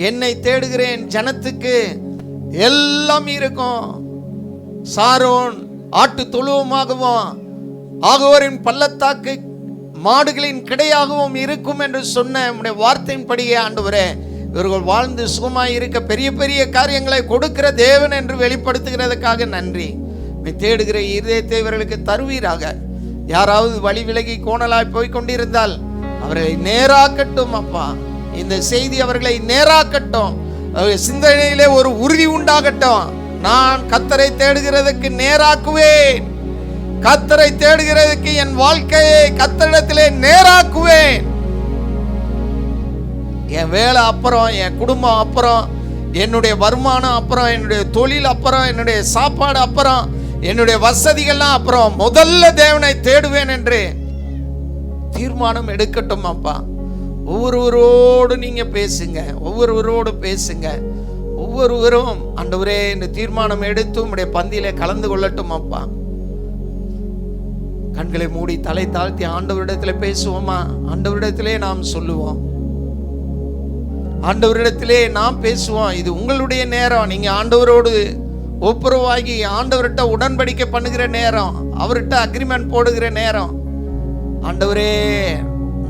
என்னை தேடுகிறேன் ஜனத்துக்கு எல்லாம் இருக்கும். சாரோன் ஆட்டு தொழுவமாகவும் ஆகோரின் பள்ளத்தாக்கு மாடுகளின் கிடையாகவும் இருக்கும் என்று சொன்ன உம்முடைய வார்த்தையின்படியே ஆண்டவரே, இவர்கள் வாழ்ந்து சுகமாய் இருக்க பெரிய பெரிய காரியங்களை கொடுக்கிற தேவன் என்று வெளிப்படுத்துகிறதுக்காக நன்றி. தேடுகிற இருதயத்தை இவர்களுக்கு தருவீராக. யாராவது வழி விலகி கோணலாய் போய் கொண்டிருந்தால் அவர்களை நேராக்கட்டும் அப்பா. இந்த செய்தி அவர்களை நேராக்கட்டும். சிந்தனையிலே ஒரு உறுதி உண்டாகட்டும். நான் கர்த்தரை தேடுகிறதுக்கு நேராக்குவேன். கர்த்தரை தேடுகிறதுக்கு என் வாழ்க்கையை கர்த்தரிடத்திலே நேராக்குவேன். என் வேலை அப்புறம், என் குடும்பம் அப்புறம், என்னுடைய வருமானம் அப்புறம், என்னுடைய தொழில் அப்புறம், என்னுடைய சாப்பாடு அப்புறம், என்னுடைய வசதிகள்லாம் அப்புறம், முதல்ல தேவனை தேடுவேன் என்று தீர்மானம் எடுக்கட்டும் அப்பா. ஒவ்வொருவரோடு நீங்க பேசுங்க, ஒவ்வொருவரோடு பேசுங்க. ஒவ்வொருவரும் ஆண்டவரே இந்த தீர்மானம் எடுத்து உம்முடைய பந்தியிலே கலந்து கொள்ளட்டும் அப்பா. கண்களை மூடி தலை தாழ்த்தி ஆண்டவரிடத்திலே பேசுவோமா? ஆண்டவரிடத்திலே நாம் சொல்லுவோம், ஆண்டவரிடத்திலே நாம் பேசுவோம். இது உங்களுடைய நேரம். நீங்க ஆண்டவரோடு ஒப்புரவாகி ஆண்டவர்கிட்ட உடன்படிக்கை பண்ணுகிற நேரம், அவர்கிட்ட அக்ரிமெண்ட் போடுகிற நேரம். ஆண்டவரே,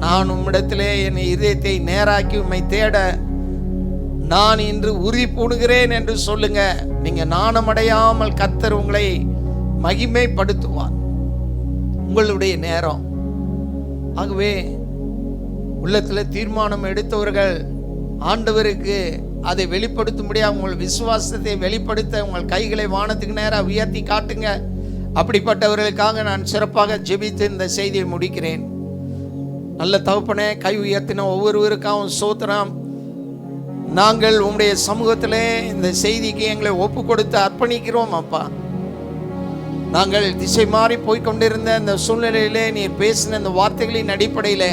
நான் உம்மிடத்திலே என் இதயத்தை நேராக்கி உம்மை தேட நான் இன்று உறுதி பூணுகிறேன் என்று சொல்லுங்க. நீங்க நாணமடையாமல் கர்த்தர் உங்களை மகிமைப்படுத்துவார். உங்களுடைய நேரம். ஆகவே உள்ளத்தில் தீர்மானம் எடுத்தவர்கள் ஆண்டவருக்கு அதை வெளிப்படுத்தும்படியாக உங்கள் விசுவாசத்தை வெளிப்படுத்த உங்கள் கைகளை வானத்துக்கு நேராக உயர்த்தி காட்டுங்க. அப்படிப்பட்டவர்களுக்காக நான் சிறப்பாக ஜெபித்து இந்த செய்தியை முடிக்கிறேன். நல்ல தகப்பனே, கை உயர்த்தின ஒவ்வொருவருக்காகவும் சோத்திரம். நாங்கள் உங்களுடைய சமூகத்திலே இந்த செய்திக்கு எங்களை ஒப்பு கொடுத்து அர்ப்பணிக்கிறோம் அப்பா. நாங்கள் திசை மாறி போய்கொண்டிருந்த இந்த சூழ்நிலையிலே நீர் பேசின இந்த வார்த்தைகளின் அடிப்படையிலே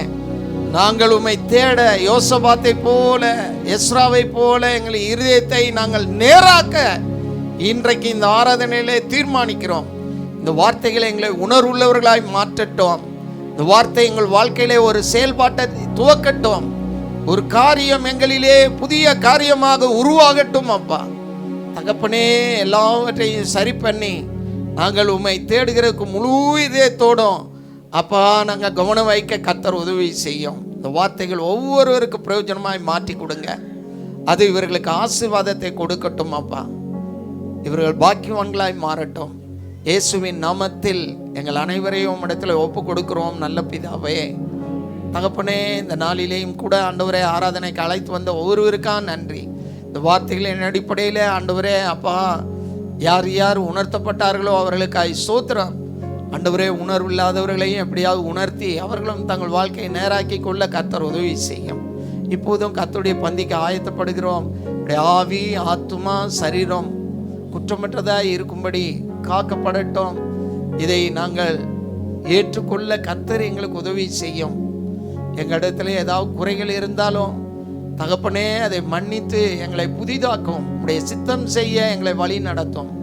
நாங்கள் உம்மை தேட யோசபாத்தை போல, எஸ்ராவை போல எங்கள் இருதயத்தை நாங்கள் நேராக்க இன்றைக்கு இந்த ஆராதனையிலே தீர்மானிக்கிறோம். இந்த வார்த்தைகளை எங்களை உணர்வுள்ளவர்களாய் மாற்றட்டும். இந்த வார்த்தை எங்கள் வாழ்க்கையிலே ஒரு செயல்பாட்டை துவக்கட்டும். ஒரு காரியம் எங்களிலே புதிய காரியமாக உருவாகட்டும் அப்பா. தகப்பனே, எல்லாவற்றையும் சரி பண்ணி நாங்கள் உம்மை தேடுகிறதுக்கு முழு இதயத்தோடும் அப்பா நாங்கள் கவனம் வைக்க கர்த்தர் உதவி செய்யும். இந்த வார்த்தைகள் ஒவ்வொருவருக்கு பிரயோஜனமாய் மாற்றி கொடுங்க. அது இவர்களுக்கு ஆசீர்வாதத்தை கொடுக்கட்டும் அப்பா. இவர்கள் பாக்கியவான்களாய் மாறட்டும். இயேசுவின் நாமத்தில் எங்கள் அனைவரையும் இடத்துல ஒப்பு கொடுக்கிறோம் நல்ல பிதாவே. தகப்பனே, இந்த நாளிலேயும் கூட ஆண்டவரே ஆராதனைக்கு அழைத்து வந்த ஒவ்வொருவருக்கா நன்றி. இந்த வார்த்தைகளின் அடிப்படையில் ஆண்டவரே அப்பா, யார் யார் உணர்த்தப்பட்டார்களோ அவர்களுக்காய் ஸ்தோத்திரம். ஆண்டவரே, உணர்வு இல்லாதவர்களையும் எப்படியாவது உணர்த்தி அவர்களும் தங்கள் வாழ்க்கையை நேராக்கி கொள்ள கர்த்தர் உதவி செய்யும். இப்போதும் கர்த்தருடைய பந்திக்கு ஆயத்தப்படுகிறோம். ஆவி, ஆத்துமா, சரீரம் குற்றமற்றதாக இருக்கும்படி காக்கப்படட்டும். இதை நாங்கள் ஏற்றுக்கொள்ள கர்த்தர் எங்களுக்கு உதவி செய்யும். எங்களிடத்துல ஏதாவது குறைகள் இருந்தாலும் தகப்பனே அதை மன்னித்து எங்களை புதிதாக்கும். உடைய சித்தம் செய்ய எங்களை வழி நடத்தும்.